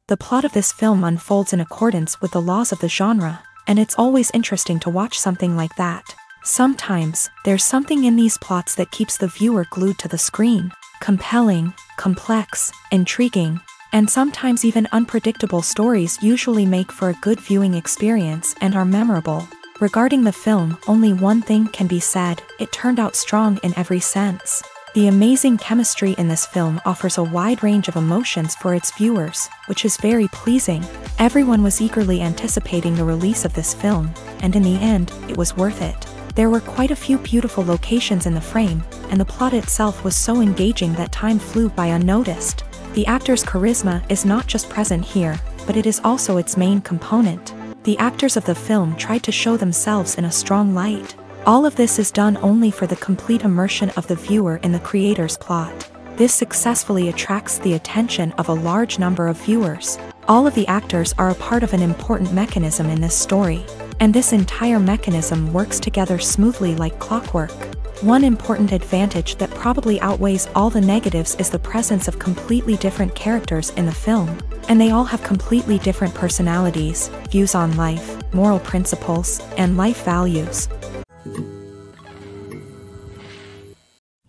The plot of this film unfolds in accordance with the laws of the genre, and it's always interesting to watch something like that. Sometimes, there's something in these plots that keeps the viewer glued to the screen. Compelling, complex, intriguing, and sometimes even unpredictable stories usually make for a good viewing experience and are memorable. Regarding the film, only one thing can be said: it turned out strong in every sense. The amazing chemistry in this film offers a wide range of emotions for its viewers, which is very pleasing. Everyone was eagerly anticipating the release of this film, and in the end, it was worth it. There were quite a few beautiful locations in the frame, and the plot itself was so engaging that time flew by unnoticed. The actor's charisma is not just present here, but it is also its main component. The actors of the film tried to show themselves in a strong light. All of this is done only for the complete immersion of the viewer in the creator's plot. This successfully attracts the attention of a large number of viewers. All of the actors are a part of an important mechanism in this story, and this entire mechanism works together smoothly like clockwork. One important advantage that probably outweighs all the negatives is the presence of completely different characters in the film, and they all have completely different personalities, views on life, moral principles, and life values.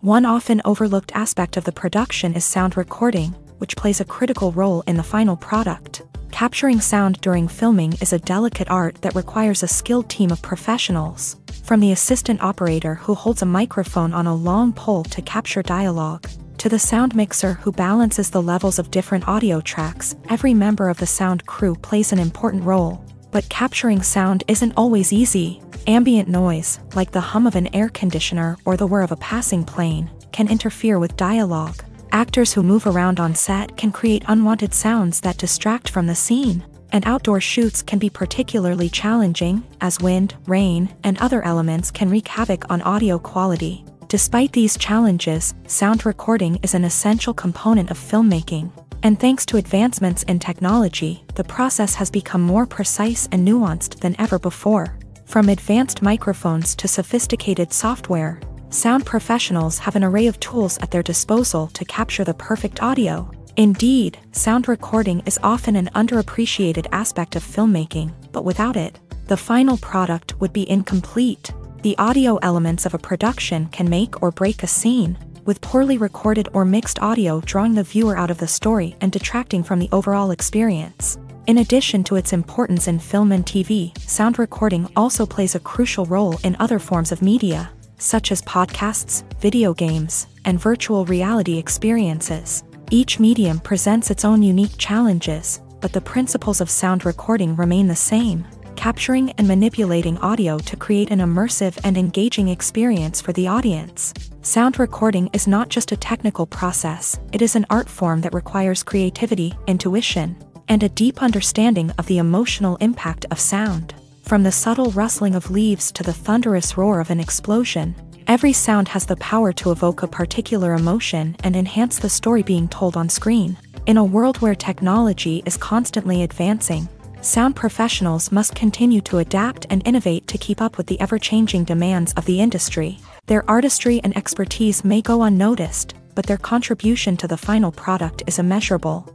One often overlooked aspect of the production is sound recording, which plays a critical role in the final product. Capturing sound during filming is a delicate art that requires a skilled team of professionals. From the assistant operator who holds a microphone on a long pole to capture dialogue, to the sound mixer who balances the levels of different audio tracks, every member of the sound crew plays an important role. But capturing sound isn't always easy. Ambient noise, like the hum of an air conditioner or the whir of a passing plane, can interfere with dialogue. Actors who move around on set can create unwanted sounds that distract from the scene, and outdoor shoots can be particularly challenging, as wind, rain, and other elements can wreak havoc on audio quality. Despite these challenges, sound recording is an essential component of filmmaking, and thanks to advancements in technology, the process has become more precise and nuanced than ever before. From advanced microphones to sophisticated software, sound professionals have an array of tools at their disposal to capture the perfect audio. Indeed, sound recording is often an underappreciated aspect of filmmaking, but without it, the final product would be incomplete. The audio elements of a production can make or break a scene, with poorly recorded or mixed audio drawing the viewer out of the story and detracting from the overall experience. In addition to its importance in film and TV, sound recording also plays a crucial role in other forms of media, such as podcasts, video games, and virtual reality experiences. Each medium presents its own unique challenges, but the principles of sound recording remain the same: capturing and manipulating audio to create an immersive and engaging experience for the audience. Sound recording is not just a technical process, it is an art form that requires creativity, intuition, and a deep understanding of the emotional impact of sound. From the subtle rustling of leaves to the thunderous roar of an explosion, every sound has the power to evoke a particular emotion and enhance the story being told on screen. In a world where technology is constantly advancing, sound professionals must continue to adapt and innovate to keep up with the ever-changing demands of the industry. Their artistry and expertise may go unnoticed, but their contribution to the final product is immeasurable.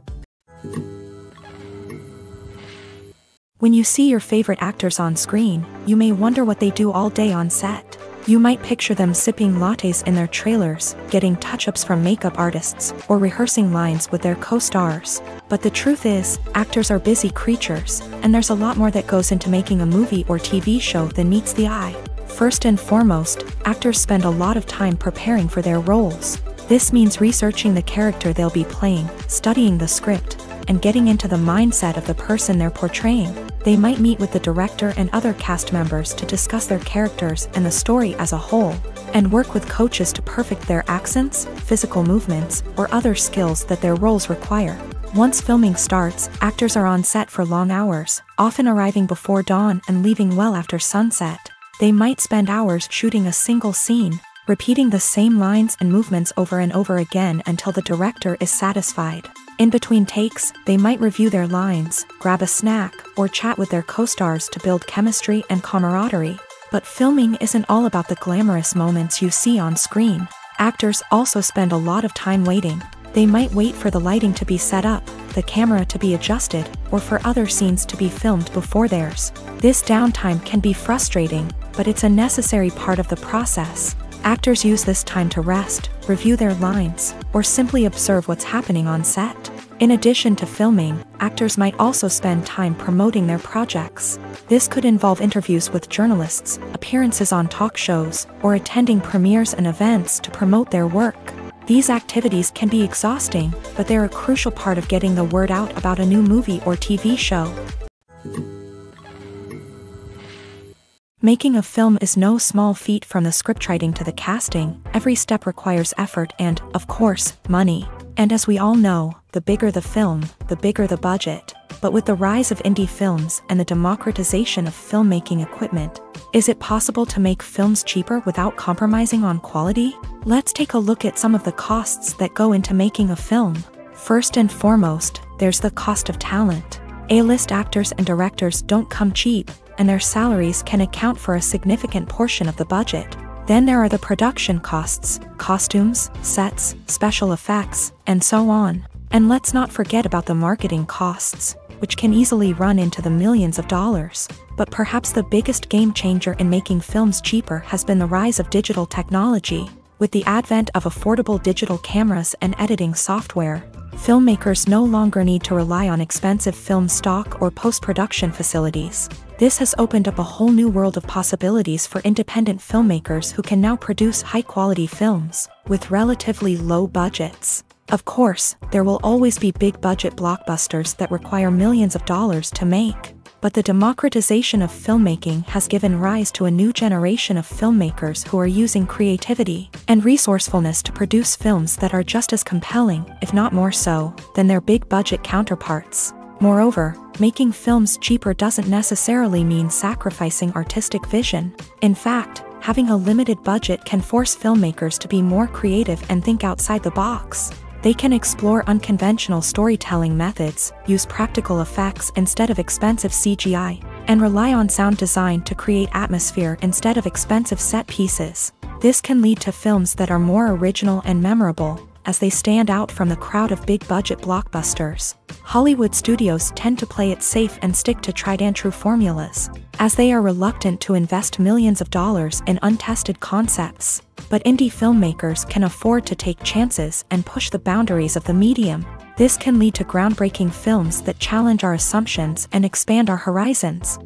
When you see your favorite actors on screen, you may wonder what they do all day on set. You might picture them sipping lattes in their trailers, getting touch-ups from makeup artists, or rehearsing lines with their co-stars. But the truth is, actors are busy creatures, and there's a lot more that goes into making a movie or TV show than meets the eye. First and foremost, actors spend a lot of time preparing for their roles. This means researching the character they'll be playing, studying the script, and getting into the mindset of the person they're portraying. They might meet with the director and other cast members to discuss their characters and the story as a whole, and work with coaches to perfect their accents, physical movements, or other skills that their roles require. Once filming starts, actors are on set for long hours, often arriving before dawn and leaving well after sunset. They might spend hours shooting a single scene, repeating the same lines and movements over and over again until the director is satisfied. In between takes, they might review their lines, grab a snack, or chat with their co-stars to build chemistry and camaraderie. But filming isn't all about the glamorous moments you see on screen. Actors also spend a lot of time waiting. They might wait for the lighting to be set up, the camera to be adjusted, or for other scenes to be filmed before theirs. This downtime can be frustrating, but it's a necessary part of the process. Actors use this time to rest, review their lines, or simply observe what's happening on set. In addition to filming, actors might also spend time promoting their projects. This could involve interviews with journalists, appearances on talk shows, or attending premieres and events to promote their work. These activities can be exhausting, but they're a crucial part of getting the word out about a new movie or TV show. Making a film is no small feat. From the scriptwriting to the casting. Every step requires effort and, of course, money. And as we all know, the bigger the film, the bigger the budget. But with the rise of indie films and the democratization of filmmaking equipment, is it possible to make films cheaper without compromising on quality? Let's take a look at some of the costs that go into making a film. First and foremost, there's the cost of talent. A-list actors and directors don't come cheap, and their salaries can account for a significant portion of the budget. Then there are the production costs, costumes, sets, special effects, and so on. And let's not forget about the marketing costs, which can easily run into the millions of dollars. But perhaps the biggest game changer in making films cheaper has been the rise of digital technology. With the advent of affordable digital cameras and editing software, filmmakers no longer need to rely on expensive film stock or post-production facilities. This has opened up a whole new world of possibilities for independent filmmakers who can now produce high-quality films with relatively low budgets. Of course, there will always be big-budget blockbusters that require millions of dollars to make. But the democratization of filmmaking has given rise to a new generation of filmmakers who are using creativity and resourcefulness to produce films that are just as compelling, if not more so, than their big-budget counterparts. Moreover, making films cheaper doesn't necessarily mean sacrificing artistic vision. In fact, having a limited budget can force filmmakers to be more creative and think outside the box. They can explore unconventional storytelling methods, use practical effects instead of expensive CGI, and rely on sound design to create atmosphere instead of expensive set pieces. This can lead to films that are more original and memorable, as they stand out from the crowd of big-budget blockbusters. Hollywood studios tend to play it safe and stick to tried-and-true formulas, as they are reluctant to invest millions of dollars in untested concepts. But indie filmmakers can afford to take chances and push the boundaries of the medium. This can lead to groundbreaking films that challenge our assumptions and expand our horizons.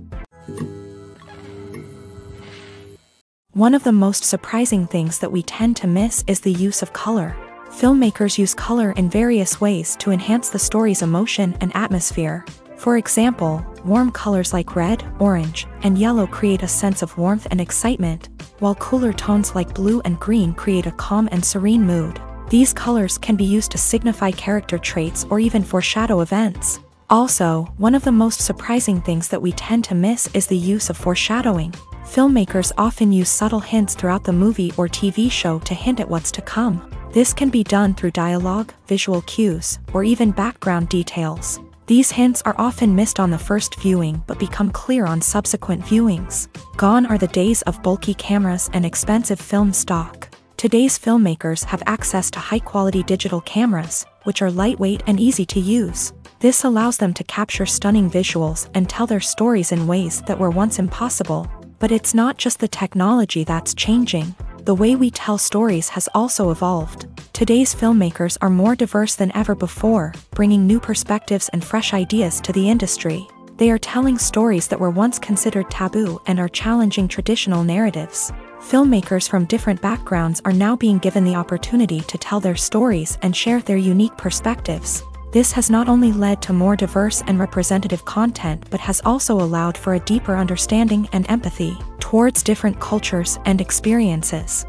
One of the most surprising things that we tend to miss is the use of color. Filmmakers use color in various ways to enhance the story's emotion and atmosphere. For example, warm colors like red, orange, and yellow create a sense of warmth and excitement, while cooler tones like blue and green create a calm and serene mood. These colors can be used to signify character traits or even foreshadow events. Also, one of the most surprising things that we tend to miss is the use of foreshadowing. Filmmakers often use subtle hints throughout the movie or TV show to hint at what's to come. This can be done through dialogue, visual cues, or even background details. These hints are often missed on the first viewing but become clear on subsequent viewings. Gone are the days of bulky cameras and expensive film stock. Today's filmmakers have access to high-quality digital cameras, which are lightweight and easy to use. This allows them to capture stunning visuals and tell their stories in ways that were once impossible. But it's not just the technology that's changing. The way we tell stories has also evolved. Today's filmmakers are more diverse than ever before, bringing new perspectives and fresh ideas to the industry. They are telling stories that were once considered taboo and are challenging traditional narratives. Filmmakers from different backgrounds are now being given the opportunity to tell their stories and share their unique perspectives. This has not only led to more diverse and representative content but has also allowed for a deeper understanding and empathy towards different cultures and experiences.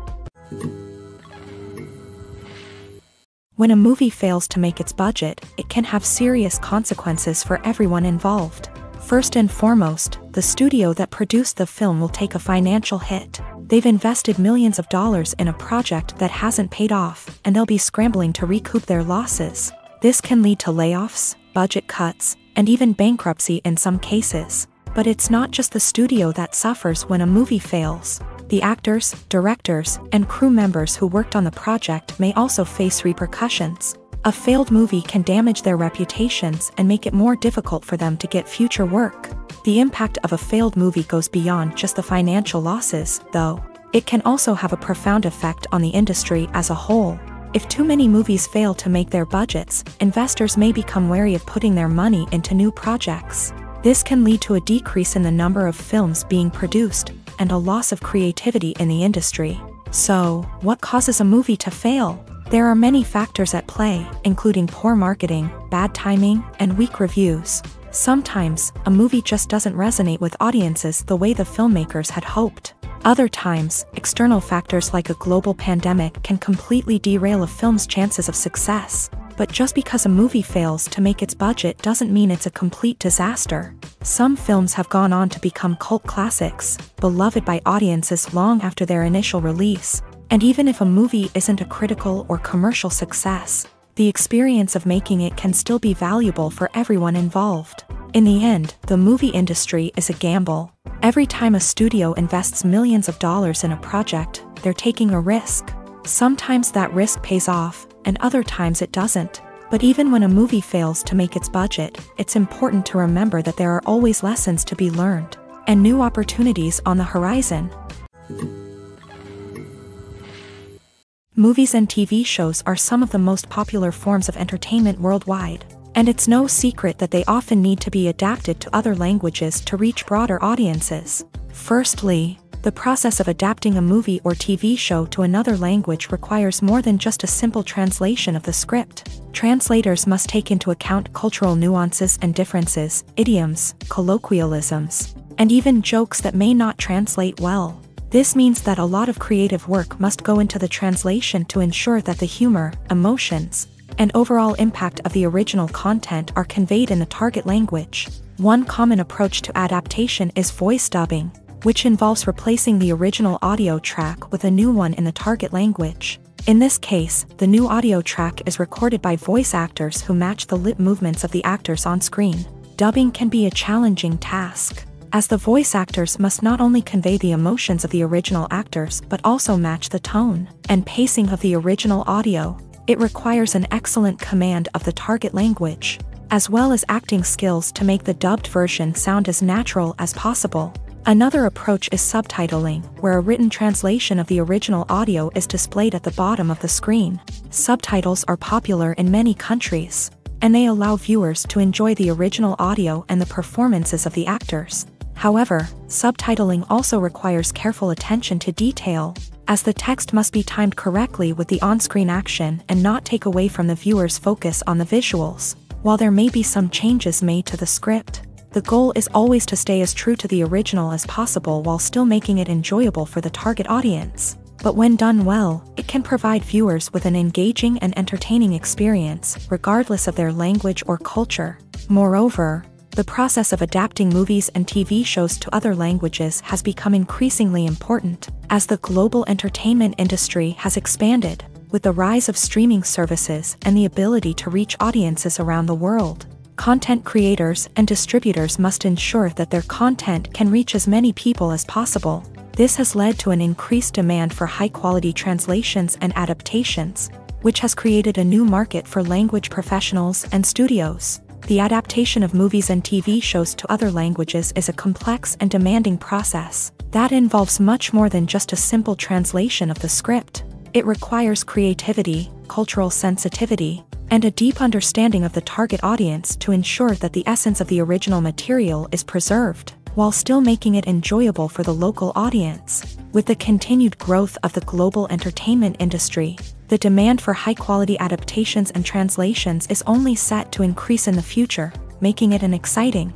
When a movie fails to make its budget, it can have serious consequences for everyone involved. First and foremost, the studio that produced the film will take a financial hit. They've invested millions of dollars in a project that hasn't paid off, and they'll be scrambling to recoup their losses. This can lead to layoffs, budget cuts, and even bankruptcy in some cases. But it's not just the studio that suffers when a movie fails. The actors, directors, and crew members who worked on the project may also face repercussions. A failed movie can damage their reputations and make it more difficult for them to get future work. The impact of a failed movie goes beyond just the financial losses, though. It can also have a profound effect on the industry as a whole. If too many movies fail to make their budgets, investors may become wary of putting their money into new projects. This can lead to a decrease in the number of films being produced, and a loss of creativity in the industry. So, what causes a movie to fail? There are many factors at play, including poor marketing, bad timing, and weak reviews. Sometimes, a movie just doesn't resonate with audiences the way the filmmakers had hoped. Other times, external factors like a global pandemic can completely derail a film's chances of success. But just because a movie fails to make its budget doesn't mean it's a complete disaster. Some films have gone on to become cult classics, beloved by audiences long after their initial release. And even if a movie isn't a critical or commercial success, the experience of making it can still be valuable for everyone involved. In the end, the movie industry is a gamble. Every time a studio invests millions of dollars in a project, they're taking a risk. Sometimes that risk pays off, and other times it doesn't. But even when a movie fails to make its budget, it's important to remember that there are always lessons to be learned, and new opportunities on the horizon. Movies and TV shows are some of the most popular forms of entertainment worldwide, and it's no secret that they often need to be adapted to other languages to reach broader audiences. Firstly, the process of adapting a movie or TV show to another language requires more than just a simple translation of the script. Translators must take into account cultural nuances and differences, idioms, colloquialisms, and even jokes that may not translate well. This means that a lot of creative work must go into the translation to ensure that the humor, emotions, and overall impact of the original content are conveyed in the target language. One common approach to adaptation is voice dubbing, which involves replacing the original audio track with a new one in the target language. In this case, the new audio track is recorded by voice actors who match the lip movements of the actors on screen. Dubbing can be a challenging task, as the voice actors must not only convey the emotions of the original actors but also match the tone and pacing of the original audio. It requires an excellent command of the target language, as well as acting skills to make the dubbed version sound as natural as possible. Another approach is subtitling, where a written translation of the original audio is displayed at the bottom of the screen. Subtitles are popular in many countries, and they allow viewers to enjoy the original audio and the performances of the actors. However, subtitling also requires careful attention to detail, as the text must be timed correctly with the on-screen action and not take away from the viewer's focus on the visuals. While there may be some changes made to the script, the goal is always to stay as true to the original as possible while still making it enjoyable for the target audience. But when done well, it can provide viewers with an engaging and entertaining experience, regardless of their language or culture. Moreover, the process of adapting movies and TV shows to other languages has become increasingly important, as the global entertainment industry has expanded, with the rise of streaming services and the ability to reach audiences around the world. Content creators and distributors must ensure that their content can reach as many people as possible. This has led to an increased demand for high-quality translations and adaptations, which has created a new market for language professionals and studios. The adaptation of movies and TV shows to other languages is a complex and demanding process. That involves much more than just a simple translation of the script. It requires creativity, cultural sensitivity, and a deep understanding of the target audience to ensure that the essence of the original material is preserved, while still making it enjoyable for the local audience. With the continued growth of the global entertainment industry, the demand for high-quality adaptations and translations is only set to increase in the future, making it an exciting.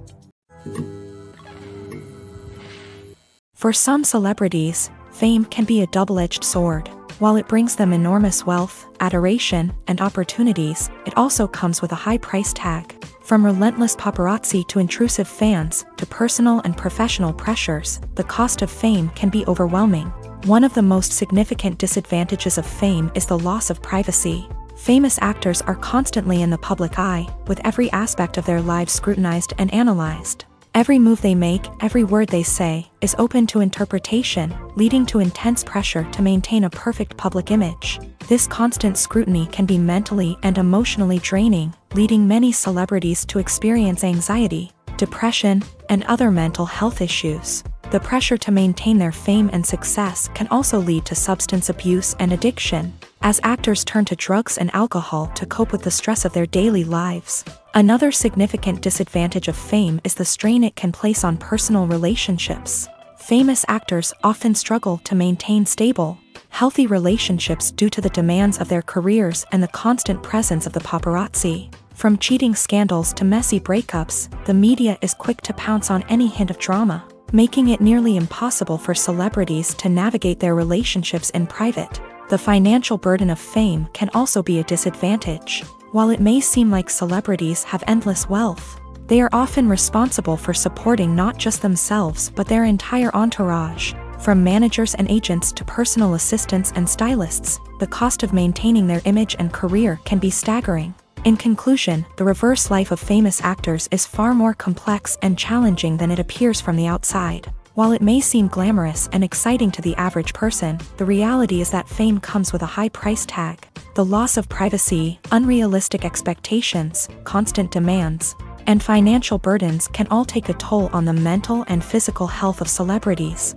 For some celebrities, fame can be a double-edged sword. While it brings them enormous wealth, adoration, and opportunities, it also comes with a high price tag. From relentless paparazzi to intrusive fans, to personal and professional pressures, the cost of fame can be overwhelming. One of the most significant disadvantages of fame is the loss of privacy. Famous actors are constantly in the public eye, with every aspect of their lives scrutinized and analyzed. Every move they make, every word they say, is open to interpretation, leading to intense pressure to maintain a perfect public image. This constant scrutiny can be mentally and emotionally draining, leading many celebrities to experience anxiety, depression, and other mental health issues. The pressure to maintain their fame and success can also lead to substance abuse and addiction, as actors turn to drugs and alcohol to cope with the stress of their daily lives. Another significant disadvantage of fame is the strain it can place on personal relationships. Famous actors often struggle to maintain stable, healthy relationships due to the demands of their careers and the constant presence of the paparazzi. From cheating scandals to messy breakups, the media is quick to pounce on any hint of drama, making it nearly impossible for celebrities to navigate their relationships in private. The financial burden of fame can also be a disadvantage. While it may seem like celebrities have endless wealth, they are often responsible for supporting not just themselves but their entire entourage. From managers and agents to personal assistants and stylists, the cost of maintaining their image and career can be staggering. In conclusion, the reverse life of famous actors is far more complex and challenging than it appears from the outside. While it may seem glamorous and exciting to the average person, the reality is that fame comes with a high price tag. The loss of privacy, unrealistic expectations, constant demands, and financial burdens can all take a toll on the mental and physical health of celebrities.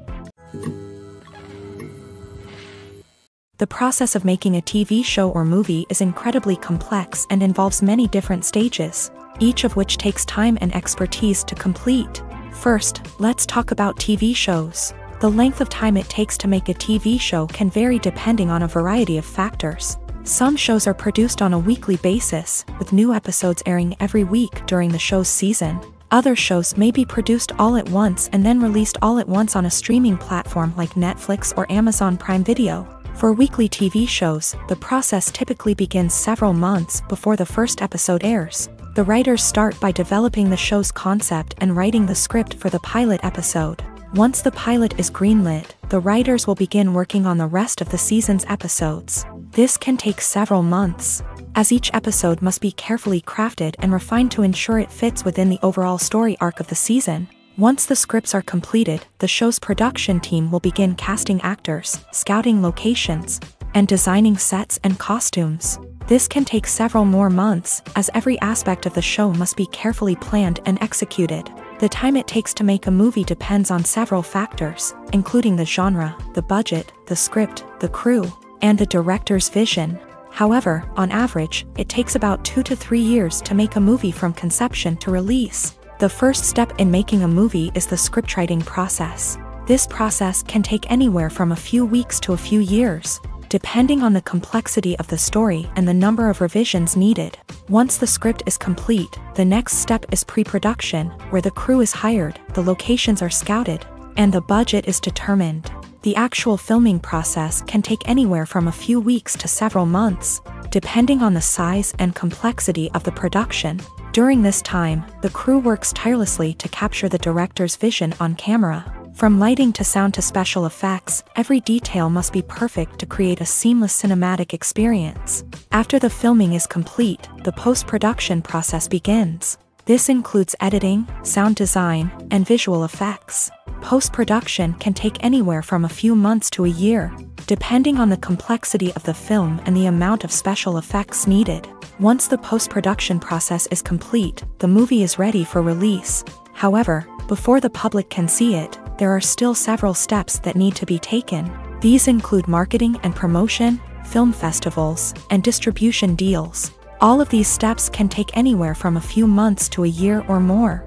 The process of making a TV show or movie is incredibly complex and involves many different stages, each of which takes time and expertise to complete. First, let's talk about TV shows. The length of time it takes to make a TV show can vary depending on a variety of factors. Some shows are produced on a weekly basis, with new episodes airing every week during the show's season. Other shows may be produced all at once and then released all at once on a streaming platform like Netflix or Amazon Prime Video. For weekly TV shows, the process typically begins several months before the first episode airs. The writers start by developing the show's concept and writing the script for the pilot episode. Once the pilot is greenlit, the writers will begin working on the rest of the season's episodes. This can take several months, as each episode must be carefully crafted and refined to ensure it fits within the overall story arc of the season. Once the scripts are completed, the show's production team will begin casting actors, scouting locations, and designing sets and costumes. This can take several more months, as every aspect of the show must be carefully planned and executed. The time it takes to make a movie depends on several factors, including the genre, the budget, the script, the crew, and the director's vision. However, on average, it takes about 2 to 3 years to make a movie from conception to release. The first step in making a movie is the scriptwriting process. This process can take anywhere from a few weeks to a few years, depending on the complexity of the story and the number of revisions needed. Once the script is complete, the next step is pre-production, where the crew is hired, the locations are scouted, and the budget is determined. The actual filming process can take anywhere from a few weeks to several months, depending on the size and complexity of the production. During this time, the crew works tirelessly to capture the director's vision on camera. From lighting to sound to special effects, every detail must be perfect to create a seamless cinematic experience. After the filming is complete, the post-production process begins. This includes editing, sound design, and visual effects. Post-production can take anywhere from a few months to a year, depending on the complexity of the film and the amount of special effects needed. Once the post-production process is complete, the movie is ready for release. However, before the public can see it, there are still several steps that need to be taken. These include marketing and promotion, film festivals, and distribution deals. All of these steps can take anywhere from a few months to a year or more.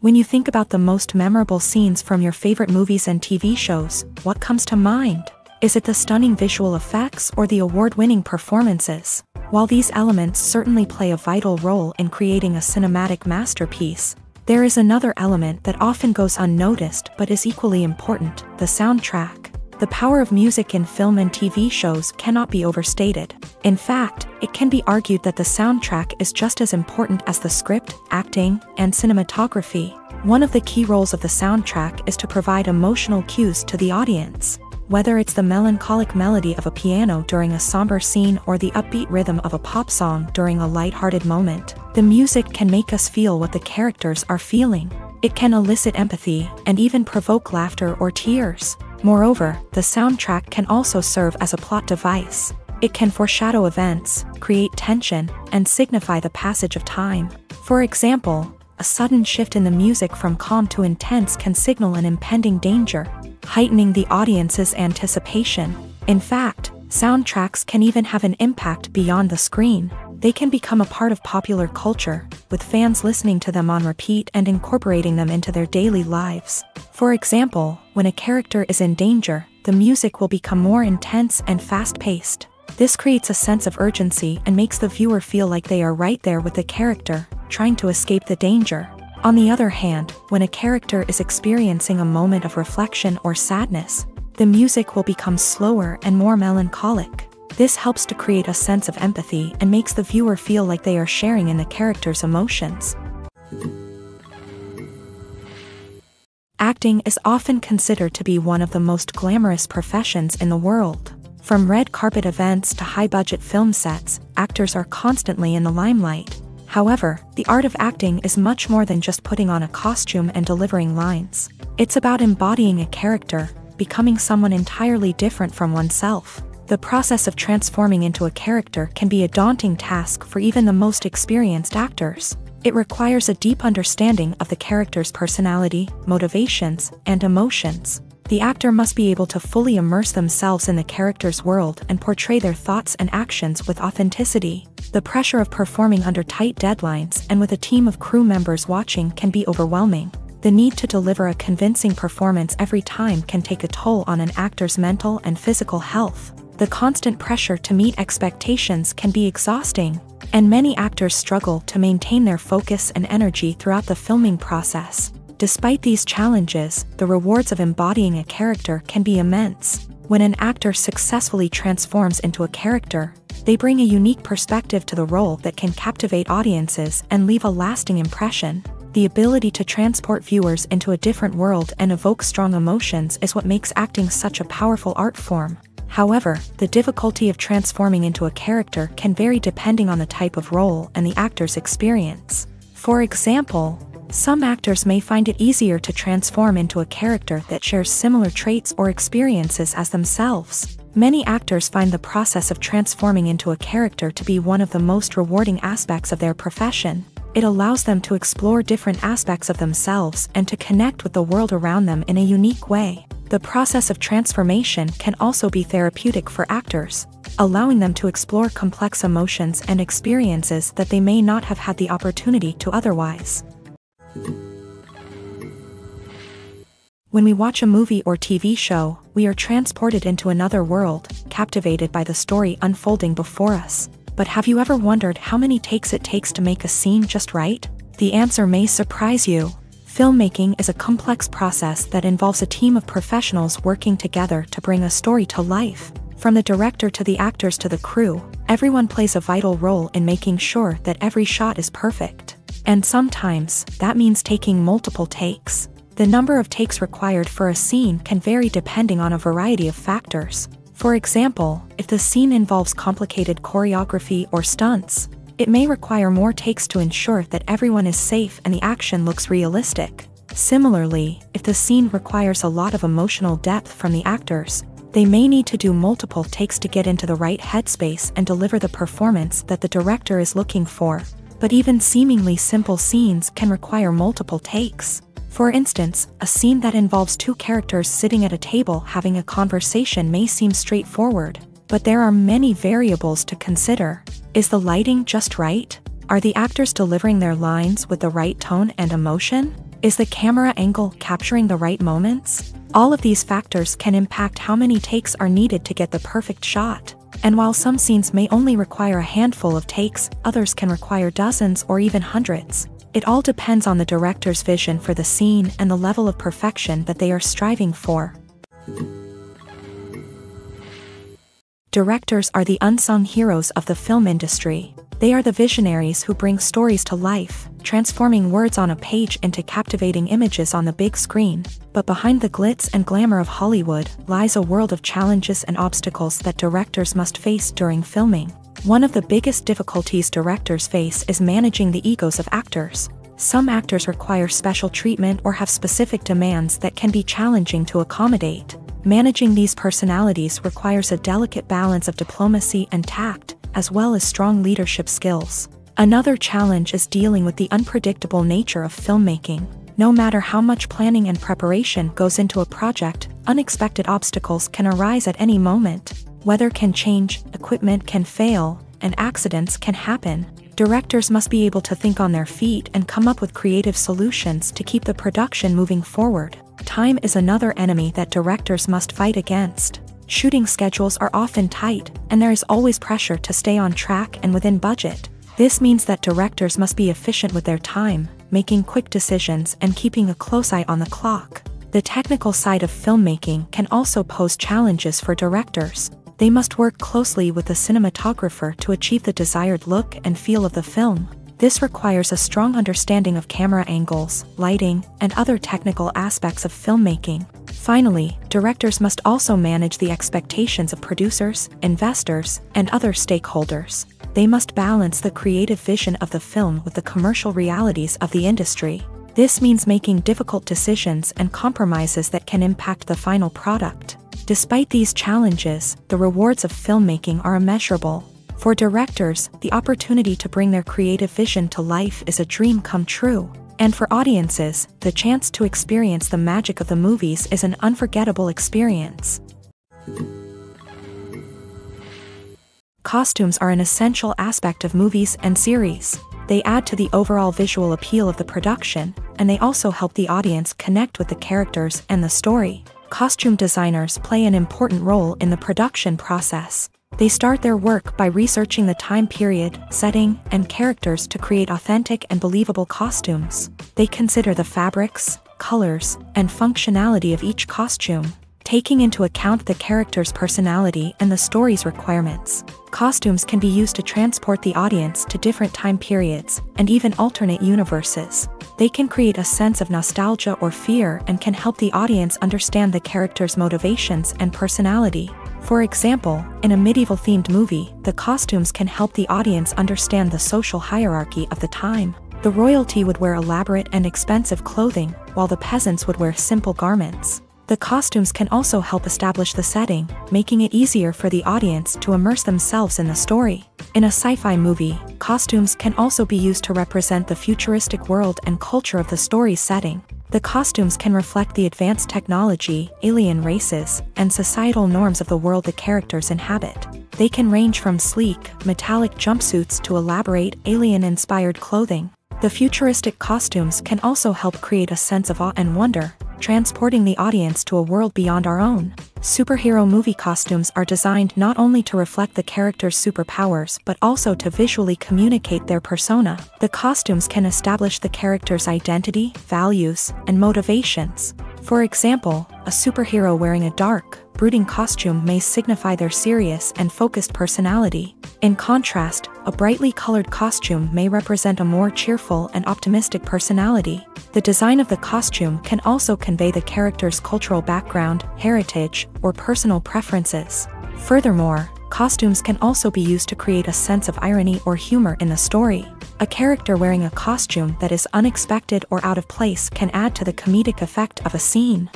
When you think about the most memorable scenes from your favorite movies and TV shows, what comes to mind? Is it the stunning visual effects or the award-winning performances? While these elements certainly play a vital role in creating a cinematic masterpiece, there is another element that often goes unnoticed but is equally important: the soundtrack. The power of music in film and TV shows cannot be overstated. In fact, it can be argued that the soundtrack is just as important as the script, acting, and cinematography. One of the key roles of the soundtrack is to provide emotional cues to the audience. Whether it's the melancholic melody of a piano during a somber scene or the upbeat rhythm of a pop song during a light-hearted moment, the music can make us feel what the characters are feeling. It can elicit empathy and even provoke laughter or tears. Moreover, the soundtrack can also serve as a plot device. It can foreshadow events, create tension, and signify the passage of time. For example, a sudden shift in the music from calm to intense can signal an impending danger, heightening the audience's anticipation. In fact, soundtracks can even have an impact beyond the screen. They can become a part of popular culture, with fans listening to them on repeat and incorporating them into their daily lives. For example, when a character is in danger, the music will become more intense and fast-paced. This creates a sense of urgency and makes the viewer feel like they are right there with the character, trying to escape the danger. On the other hand, when a character is experiencing a moment of reflection or sadness, the music will become slower and more melancholic. This helps to create a sense of empathy and makes the viewer feel like they are sharing in the character's emotions. Acting is often considered to be one of the most glamorous professions in the world. From red carpet events to high-budget film sets, actors are constantly in the limelight. However, the art of acting is much more than just putting on a costume and delivering lines. It's about embodying a character, becoming someone entirely different from oneself. The process of transforming into a character can be a daunting task for even the most experienced actors. It requires a deep understanding of the character's personality, motivations, and emotions. The actor must be able to fully immerse themselves in the character's world and portray their thoughts and actions with authenticity. The pressure of performing under tight deadlines and with a team of crew members watching can be overwhelming. The need to deliver a convincing performance every time can take a toll on an actor's mental and physical health. The constant pressure to meet expectations can be exhausting, and many actors struggle to maintain their focus and energy throughout the filming process. Despite these challenges, the rewards of embodying a character can be immense. When an actor successfully transforms into a character, they bring a unique perspective to the role that can captivate audiences and leave a lasting impression. The ability to transport viewers into a different world and evoke strong emotions is what makes acting such a powerful art form. However, the difficulty of transforming into a character can vary depending on the type of role and the actor's experience. For example, some actors may find it easier to transform into a character that shares similar traits or experiences as themselves. Many actors find the process of transforming into a character to be one of the most rewarding aspects of their profession. It allows them to explore different aspects of themselves and to connect with the world around them in a unique way. The process of transformation can also be therapeutic for actors, allowing them to explore complex emotions and experiences that they may not have had the opportunity to otherwise. When we watch a movie or TV show, we are transported into another world, captivated by the story unfolding before us. But have you ever wondered how many takes it takes to make a scene just right? The answer may surprise you. Filmmaking is a complex process that involves a team of professionals working together to bring a story to life. From the director to the actors to the crew, everyone plays a vital role in making sure that every shot is perfect. And sometimes, that means taking multiple takes. The number of takes required for a scene can vary depending on a variety of factors. For example, if the scene involves complicated choreography or stunts, it may require more takes to ensure that everyone is safe and the action looks realistic. Similarly, if the scene requires a lot of emotional depth from the actors, they may need to do multiple takes to get into the right headspace and deliver the performance that the director is looking for. but even seemingly simple scenes can require multiple takes. For instance, a scene that involves two characters sitting at a table having a conversation may seem straightforward, but there are many variables to consider. Is the lighting just right? Are the actors delivering their lines with the right tone and emotion? Is the camera angle capturing the right moments? All of these factors can impact how many takes are needed to get the perfect shot. And while some scenes may only require a handful of takes, others can require dozens or even hundreds. It all depends on the director's vision for the scene and the level of perfection that they are striving for. Directors are the unsung heroes of the film industry. They are the visionaries who bring stories to life, transforming words on a page into captivating images on the big screen. But behind the glitz and glamour of Hollywood lies a world of challenges and obstacles that directors must face during filming. One of the biggest difficulties directors face is managing the egos of actors. Some actors require special treatment or have specific demands that can be challenging to accommodate. Managing these personalities requires a delicate balance of diplomacy and tact, as well as strong leadership skills. Another challenge is dealing with the unpredictable nature of filmmaking. No matter how much planning and preparation goes into a project, unexpected obstacles can arise at any moment. Weather can change, equipment can fail, and accidents can happen. Directors must be able to think on their feet and come up with creative solutions to keep the production moving forward. Time is another enemy that directors must fight against. Shooting schedules are often tight, and there is always pressure to stay on track and within budget. This means that directors must be efficient with their time, making quick decisions and keeping a close eye on the clock. The technical side of filmmaking can also pose challenges for directors. They must work closely with the cinematographer to achieve the desired look and feel of the film. This requires a strong understanding of camera angles, lighting, and other technical aspects of filmmaking. Finally, directors must also manage the expectations of producers, investors, and other stakeholders. They must balance the creative vision of the film with the commercial realities of the industry. This means making difficult decisions and compromises that can impact the final product. Despite these challenges, the rewards of filmmaking are immeasurable. For directors, the opportunity to bring their creative vision to life is a dream come true. And for audiences, the chance to experience the magic of the movies is an unforgettable experience. Costumes are an essential aspect of movies and series. They add to the overall visual appeal of the production, and they also help the audience connect with the characters and the story. Costume designers play an important role in the production process. They start their work by researching the time period, setting, and characters to create authentic and believable costumes. They consider the fabrics, colors, and functionality of each costume, taking into account the character's personality and the story's requirements. Costumes can be used to transport the audience to different time periods, and even alternate universes. They can create a sense of nostalgia or fear and can help the audience understand the character's motivations and personality. For example, in a medieval-themed movie, the costumes can help the audience understand the social hierarchy of the time. The royalty would wear elaborate and expensive clothing, while the peasants would wear simple garments. The costumes can also help establish the setting, making it easier for the audience to immerse themselves in the story. In a sci-fi movie, costumes can also be used to represent the futuristic world and culture of the story's setting. The costumes can reflect the advanced technology, alien races, and societal norms of the world the characters inhabit. They can range from sleek, metallic jumpsuits to elaborate, alien-inspired clothing. The futuristic costumes can also help create a sense of awe and wonder, transporting the audience to a world beyond our own. Superhero movie costumes are designed not only to reflect the character's superpowers but also to visually communicate their persona. The costumes can establish the character's identity, values, and motivations. For example, a superhero wearing a dark, brooding costume may signify their serious and focused personality. In contrast, a brightly colored costume may represent a more cheerful and optimistic personality. The design of the costume can also convey the character's cultural background, heritage, or personal preferences. Furthermore, costumes can also be used to create a sense of irony or humor in the story. A character wearing a costume that is unexpected or out of place can add to the comedic effect of a scene.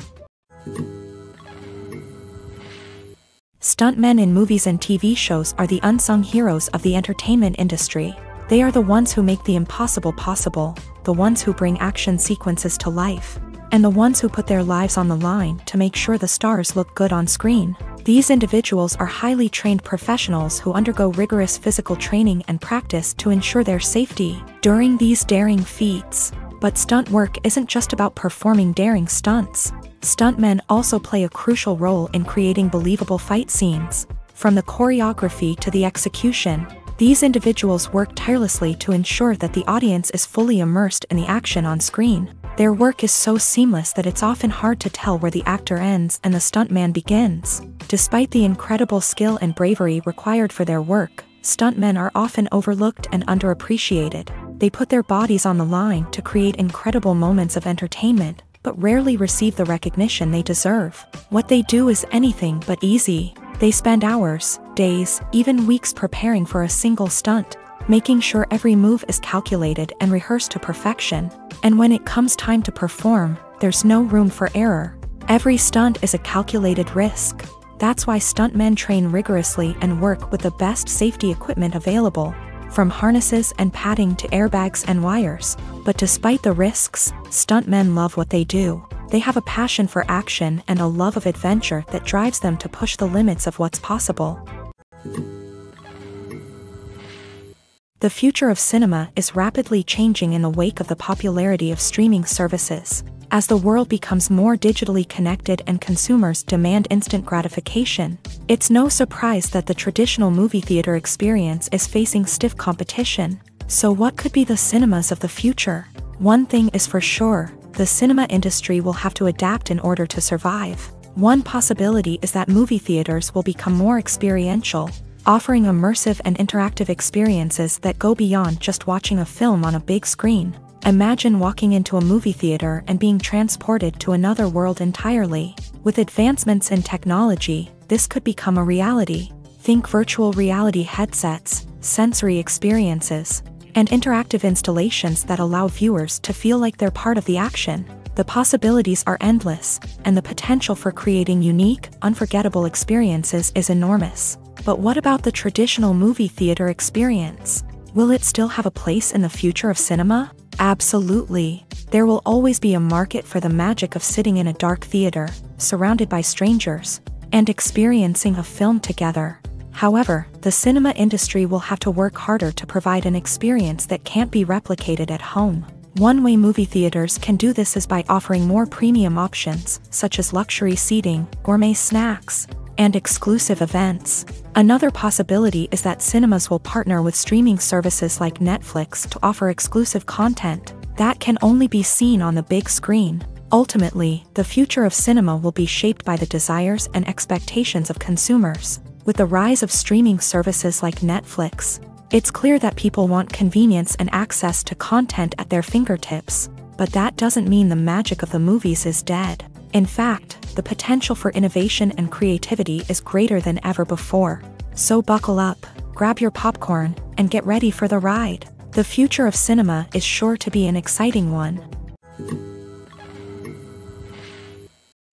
Stuntmen in movies and TV shows are the unsung heroes of the entertainment industry. They are the ones who make the impossible possible, the ones who bring action sequences to life, and the ones who put their lives on the line to make sure the stars look good on screen. These individuals are highly trained professionals who undergo rigorous physical training and practice to ensure their safety during these daring feats. But stunt work isn't just about performing daring stunts. Stuntmen also play a crucial role in creating believable fight scenes. From the choreography to the execution, these individuals work tirelessly to ensure that the audience is fully immersed in the action on screen. Their work is so seamless that it's often hard to tell where the actor ends and the stuntman begins. Despite the incredible skill and bravery required for their work, stuntmen are often overlooked and underappreciated. They put their bodies on the line to create incredible moments of entertainment, but rarely receive the recognition they deserve. What they do is anything but easy. They spend hours, days, even weeks preparing for a single stunt, making sure every move is calculated and rehearsed to perfection. And when it comes time to perform, there's no room for error. Every stunt is a calculated risk. That's why stuntmen train rigorously and work with the best safety equipment available, from harnesses and padding to airbags and wires. But despite the risks, stuntmen love what they do. They have a passion for action and a love of adventure that drives them to push the limits of what's possible. The future of cinema is rapidly changing in the wake of the popularity of streaming services. As the world becomes more digitally connected and consumers demand instant gratification, it's no surprise that the traditional movie theater experience is facing stiff competition. So what could be the cinemas of the future? One thing is for sure, the cinema industry will have to adapt in order to survive. One possibility is that movie theaters will become more experiential, offering immersive and interactive experiences that go beyond just watching a film on a big screen. Imagine walking into a movie theater and being transported to another world entirely. With advancements in technology, this could become a reality. Think virtual reality headsets, sensory experiences, and interactive installations that allow viewers to feel like they're part of the action. The possibilities are endless, and the potential for creating unique, unforgettable experiences is enormous. But what about the traditional movie theater experience? Will it still have a place in the future of cinema? Absolutely. There will always be a market for the magic of sitting in a dark theater, surrounded by strangers, and experiencing a film together. However, the cinema industry will have to work harder to provide an experience that can't be replicated at home. One way movie theaters can do this is by offering more premium options, such as luxury seating, gourmet snacks, and exclusive events. Another possibility is that cinemas will partner with streaming services like Netflix to offer exclusive content that can only be seen on the big screen. Ultimately, the future of cinema will be shaped by the desires and expectations of consumers. With the rise of streaming services like Netflix, it's clear that people want convenience and access to content at their fingertips. But that doesn't mean the magic of the movies is dead. In fact, the potential for innovation and creativity is greater than ever before. So buckle up, grab your popcorn, and get ready for the ride. The future of cinema is sure to be an exciting one.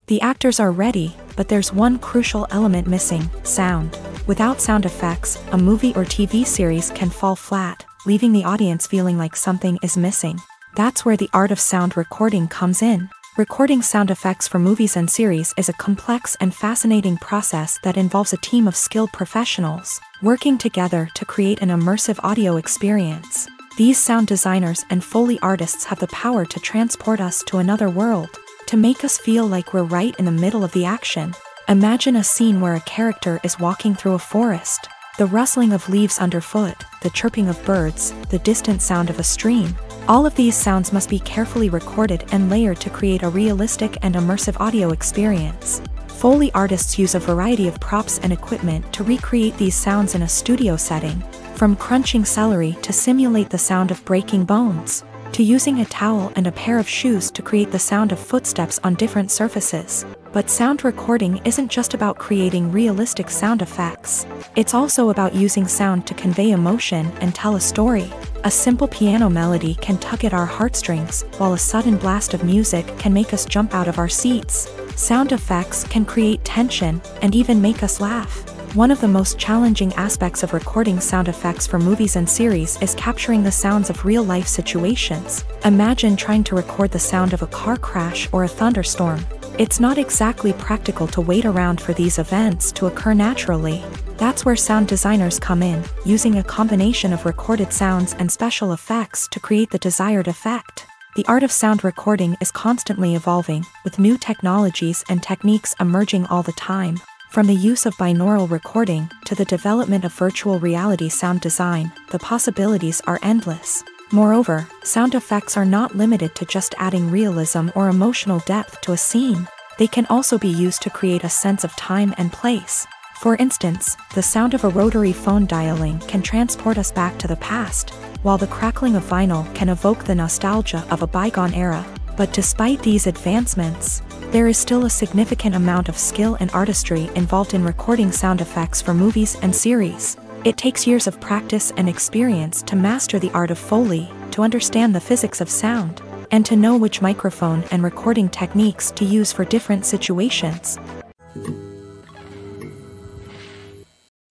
The actors are ready, but there's one crucial element missing: sound. Without sound effects, a movie or TV series can fall flat, leaving the audience feeling like something is missing. That's where the art of sound recording comes in. Recording sound effects for movies and series is a complex and fascinating process that involves a team of skilled professionals working together to create an immersive audio experience. These sound designers and Foley artists have the power to transport us to another world, to make us feel like we're right in the middle of the action. Imagine a scene where a character is walking through a forest. The rustling of leaves underfoot, the chirping of birds, the distant sound of a stream. All of these sounds must be carefully recorded and layered to create a realistic and immersive audio experience. Foley artists use a variety of props and equipment to recreate these sounds in a studio setting, from crunching celery to simulate the sound of breaking bones, to using a towel and a pair of shoes to create the sound of footsteps on different surfaces. But sound recording isn't just about creating realistic sound effects. It's also about using sound to convey emotion and tell a story. A simple piano melody can tug at our heartstrings, while a sudden blast of music can make us jump out of our seats. Sound effects can create tension and even make us laugh. One of the most challenging aspects of recording sound effects for movies and series is capturing the sounds of real-life situations. Imagine trying to record the sound of a car crash or a thunderstorm. It's not exactly practical to wait around for these events to occur naturally. That's where sound designers come in, using a combination of recorded sounds and special effects to create the desired effect. The art of sound recording is constantly evolving, with new technologies and techniques emerging all the time. From the use of binaural recording to the development of virtual reality sound design, the possibilities are endless. Moreover, sound effects are not limited to just adding realism or emotional depth to a scene. They can also be used to create a sense of time and place. For instance, the sound of a rotary phone dialing can transport us back to the past, while the crackling of vinyl can evoke the nostalgia of a bygone era. But despite these advancements, there is still a significant amount of skill and artistry involved in recording sound effects for movies and series. It takes years of practice and experience to master the art of Foley, to understand the physics of sound, and to know which microphone and recording techniques to use for different situations.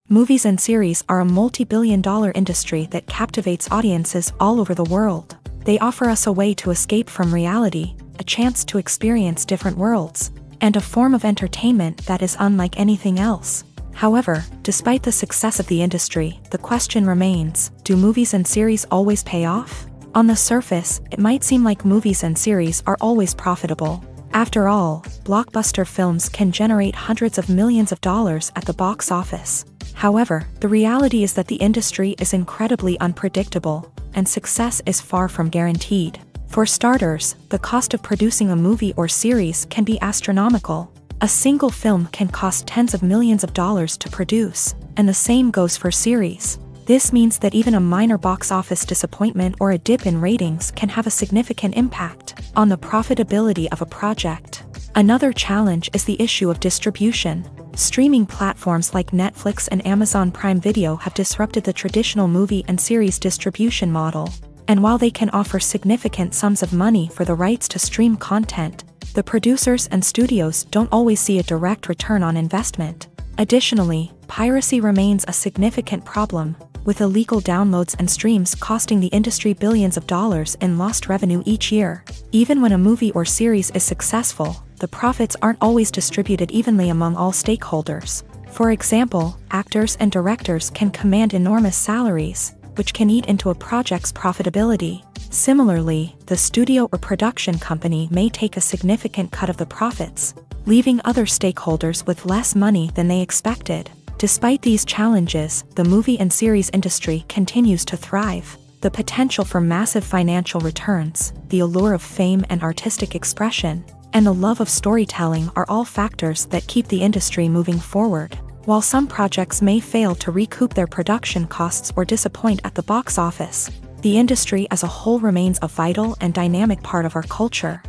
Movies and series are a multi-billion-dollar industry that captivates audiences all over the world. They offer us a way to escape from reality, a chance to experience different worlds, and a form of entertainment that is unlike anything else. However, despite the success of the industry, the question remains, do movies and series always pay off? On the surface, it might seem like movies and series are always profitable. After all, blockbuster films can generate hundreds of millions of dollars at the box office. However, the reality is that the industry is incredibly unpredictable, and success is far from guaranteed. For starters, the cost of producing a movie or series can be astronomical. A single film can cost tens of millions of dollars to produce, and the same goes for series. This means that even a minor box office disappointment or a dip in ratings can have a significant impact on the profitability of a project. Another challenge is the issue of distribution. Streaming platforms like Netflix and Amazon Prime Video have disrupted the traditional movie and series distribution model. And while they can offer significant sums of money for the rights to stream content, the producers and studios don't always see a direct return on investment. Additionally, piracy remains a significant problem, with illegal downloads and streams costing the industry billions of dollars in lost revenue each year. Even when a movie or series is successful, the profits aren't always distributed evenly among all stakeholders. For example, actors and directors can command enormous salaries, which can eat into a project's profitability. Similarly, the studio or production company may take a significant cut of the profits, leaving other stakeholders with less money than they expected. Despite these challenges, the movie and series industry continues to thrive. The potential for massive financial returns, the allure of fame and artistic expression, and the love of storytelling are all factors that keep the industry moving forward. While some projects may fail to recoup their production costs or disappoint at the box office, the industry as a whole remains a vital and dynamic part of our culture.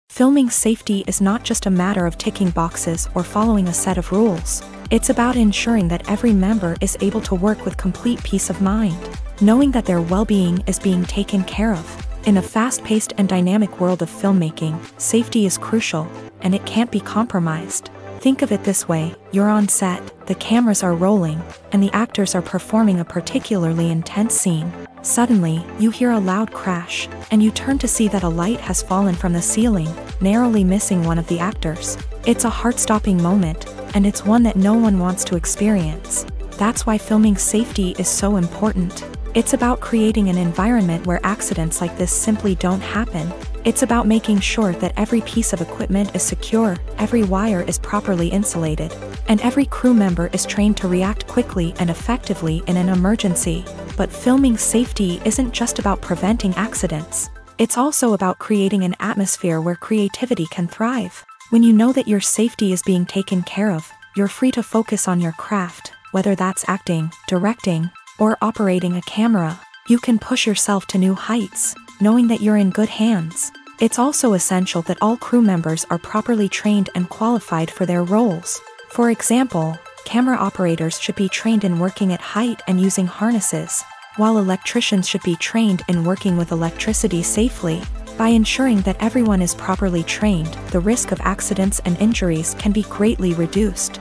Filming safety is not just a matter of ticking boxes or following a set of rules. It's about ensuring that every member is able to work with complete peace of mind, knowing that their well-being is being taken care of. In a fast-paced and dynamic world of filmmaking, safety is crucial, and it can't be compromised. Think of it this way: you're on set, the cameras are rolling, and the actors are performing a particularly intense scene. Suddenly, you hear a loud crash, and you turn to see that a light has fallen from the ceiling, narrowly missing one of the actors. It's a heart-stopping moment, and it's one that no one wants to experience. That's why filming safety is so important. It's about creating an environment where accidents like this simply don't happen. It's about making sure that every piece of equipment is secure, every wire is properly insulated, and every crew member is trained to react quickly and effectively in an emergency. But filming safety isn't just about preventing accidents. It's also about creating an atmosphere where creativity can thrive. When you know that your safety is being taken care of, you're free to focus on your craft, whether that's acting, directing, or operating a camera. You can push yourself to new heights, knowing that you're in good hands. It's also essential that all crew members are properly trained and qualified for their roles. For example, camera operators should be trained in working at height and using harnesses, while electricians should be trained in working with electricity safely. By ensuring that everyone is properly trained, the risk of accidents and injuries can be greatly reduced.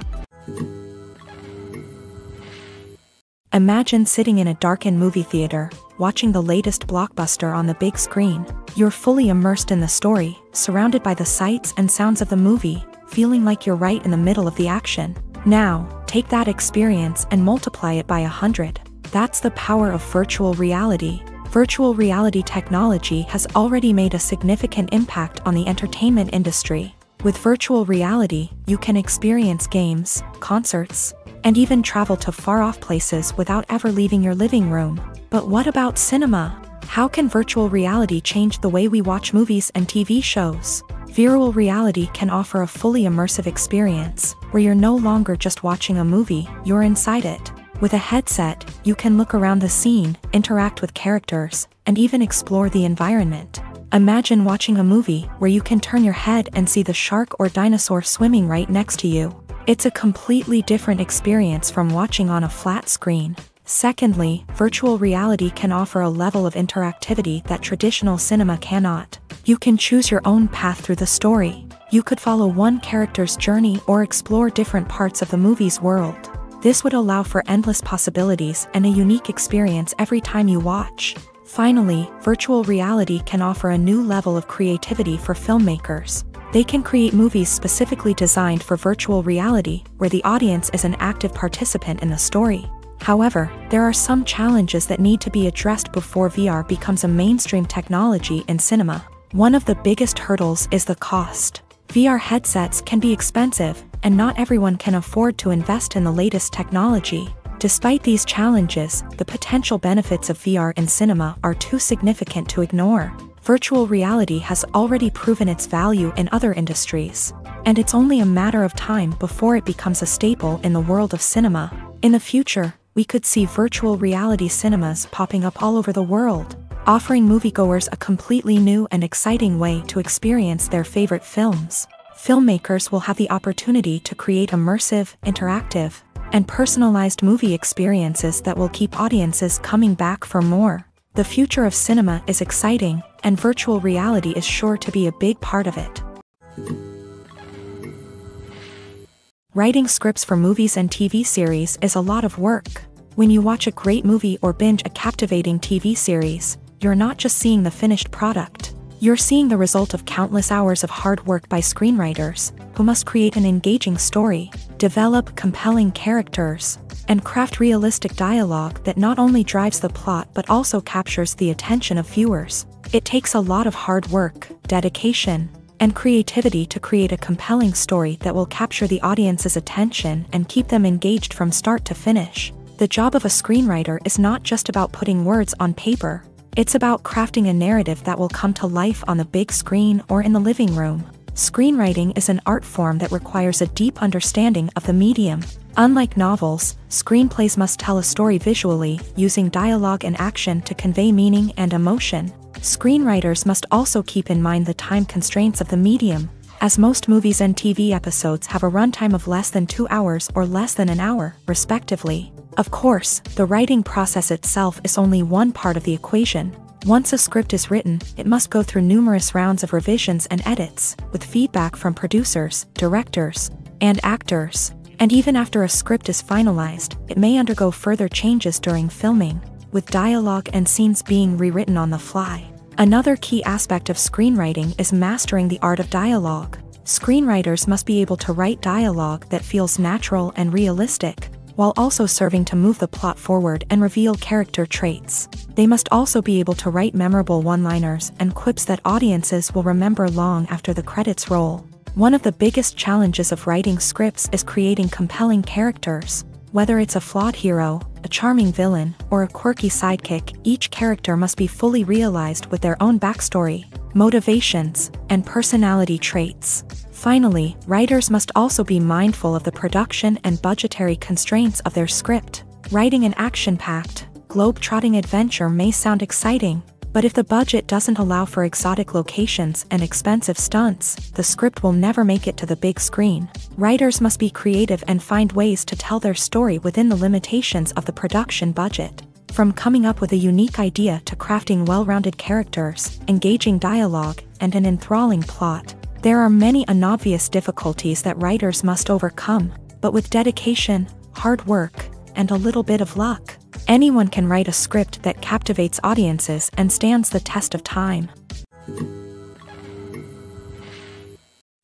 Imagine sitting in a darkened movie theater, watching the latest blockbuster on the big screen. You're fully immersed in the story, surrounded by the sights and sounds of the movie, feeling like you're right in the middle of the action. Now, take that experience and multiply it by 100. That's the power of virtual reality. Virtual reality technology has already made a significant impact on the entertainment industry. With virtual reality, you can experience games, concerts, and even travel to far-off places without ever leaving your living room. But what about cinema? How can virtual reality change the way we watch movies and TV shows? Virtual reality can offer a fully immersive experience, where you're no longer just watching a movie, you're inside it. With a headset, you can look around the scene, interact with characters, and even explore the environment. Imagine watching a movie where you can turn your head and see the shark or dinosaur swimming right next to you. It's a completely different experience from watching on a flat screen. Secondly, virtual reality can offer a level of interactivity that traditional cinema cannot. You can choose your own path through the story. You could follow one character's journey or explore different parts of the movie's world. This would allow for endless possibilities and a unique experience every time you watch. Finally, virtual reality can offer a new level of creativity for filmmakers. They can create movies specifically designed for virtual reality, where the audience is an active participant in the story. However, there are some challenges that need to be addressed before VR becomes a mainstream technology in cinema. One of the biggest hurdles is the cost. VR headsets can be expensive, and not everyone can afford to invest in the latest technology. Despite these challenges, the potential benefits of VR in cinema are too significant to ignore. Virtual reality has already proven its value in other industries, and it's only a matter of time before it becomes a staple in the world of cinema. In the future, we could see virtual reality cinemas popping up all over the world, offering moviegoers a completely new and exciting way to experience their favorite films. Filmmakers will have the opportunity to create immersive, interactive, and personalized movie experiences that will keep audiences coming back for more. The future of cinema is exciting, and virtual reality is sure to be a big part of it. Writing scripts for movies and TV series is a lot of work. When you watch a great movie or binge a captivating TV series, you're not just seeing the finished product. You're seeing the result of countless hours of hard work by screenwriters, who must create an engaging story, develop compelling characters, and craft realistic dialogue that not only drives the plot but also captures the attention of viewers. It takes a lot of hard work, dedication, and creativity to create a compelling story that will capture the audience's attention and keep them engaged from start to finish. The job of a screenwriter is not just about putting words on paper. It's about crafting a narrative that will come to life on the big screen or in the living room. Screenwriting is an art form that requires a deep understanding of the medium. Unlike novels, screenplays must tell a story visually, using dialogue and action to convey meaning and emotion. Screenwriters must also keep in mind the time constraints of the medium, as most movies and TV episodes have a runtime of less than 2 hours or less than an hour, respectively. Of course, the writing process itself is only one part of the equation. Once a script is written, it must go through numerous rounds of revisions and edits, with feedback from producers, directors, and actors. And even after a script is finalized, it may undergo further changes during filming, with dialogue and scenes being rewritten on the fly. Another key aspect of screenwriting is mastering the art of dialogue. Screenwriters must be able to write dialogue that feels natural and realistic, while also serving to move the plot forward and reveal character traits. They must also be able to write memorable one-liners and quips that audiences will remember long after the credits roll. One of the biggest challenges of writing scripts is creating compelling characters. Whether it's a flawed hero, a charming villain, or a quirky sidekick, each character must be fully realized with their own backstory, motivations, and personality traits. Finally, writers must also be mindful of the production and budgetary constraints of their script. Writing an action-packed, globe-trotting adventure may sound exciting, but if the budget doesn't allow for exotic locations and expensive stunts, the script will never make it to the big screen. Writers must be creative and find ways to tell their story within the limitations of the production budget. From coming up with a unique idea to crafting well-rounded characters, engaging dialogue, and an enthralling plot, there are many unobvious difficulties that writers must overcome, but with dedication, hard work, and a little bit of luck, anyone can write a script that captivates audiences and stands the test of time.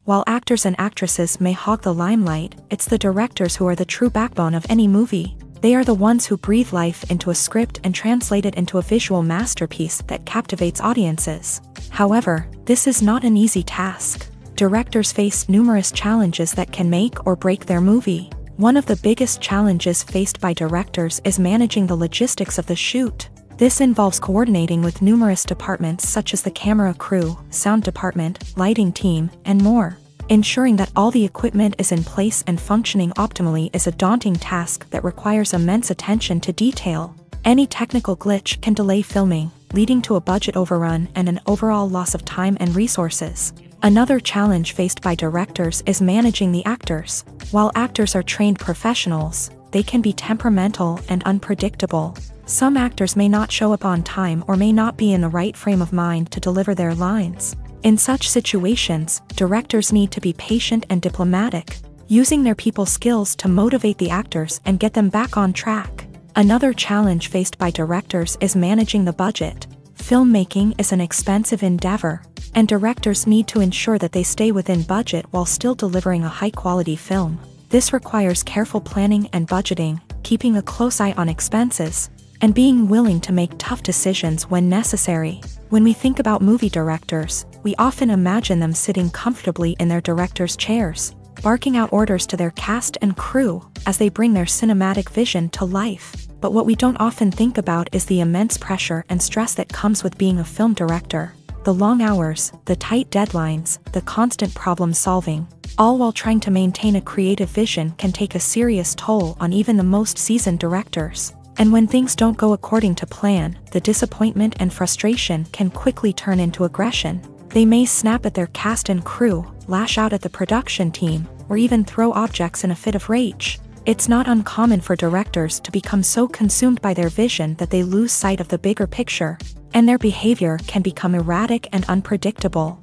While actors and actresses may hog the limelight, it's the directors who are the true backbone of any movie. They are the ones who breathe life into a script and translate it into a visual masterpiece that captivates audiences. However, this is not an easy task. Directors face numerous challenges that can make or break their movie. One of the biggest challenges faced by directors is managing the logistics of the shoot. This involves coordinating with numerous departments such as the camera crew, sound department, lighting team, and more. Ensuring that all the equipment is in place and functioning optimally is a daunting task that requires immense attention to detail. Any technical glitch can delay filming, leading to a budget overrun and an overall loss of time and resources. Another challenge faced by directors is managing the actors. While actors are trained professionals, they can be temperamental and unpredictable. Some actors may not show up on time or may not be in the right frame of mind to deliver their lines. In such situations, directors need to be patient and diplomatic, using their people skills to motivate the actors and get them back on track. Another challenge faced by directors is managing the budget. Filmmaking is an expensive endeavor, and directors need to ensure that they stay within budget while still delivering a high-quality film. This requires careful planning and budgeting, keeping a close eye on expenses, and being willing to make tough decisions when necessary. When we think about movie directors, we often imagine them sitting comfortably in their director's chairs, barking out orders to their cast and crew as they bring their cinematic vision to life. But what we don't often think about is the immense pressure and stress that comes with being a film director. The long hours, the tight deadlines, the constant problem solving, all while trying to maintain a creative vision can take a serious toll on even the most seasoned directors. And when things don't go according to plan, the disappointment and frustration can quickly turn into aggression. They may snap at their cast and crew, lash out at the production team, or even throw objects in a fit of rage. It's not uncommon for directors to become so consumed by their vision that they lose sight of the bigger picture, and their behavior can become erratic and unpredictable.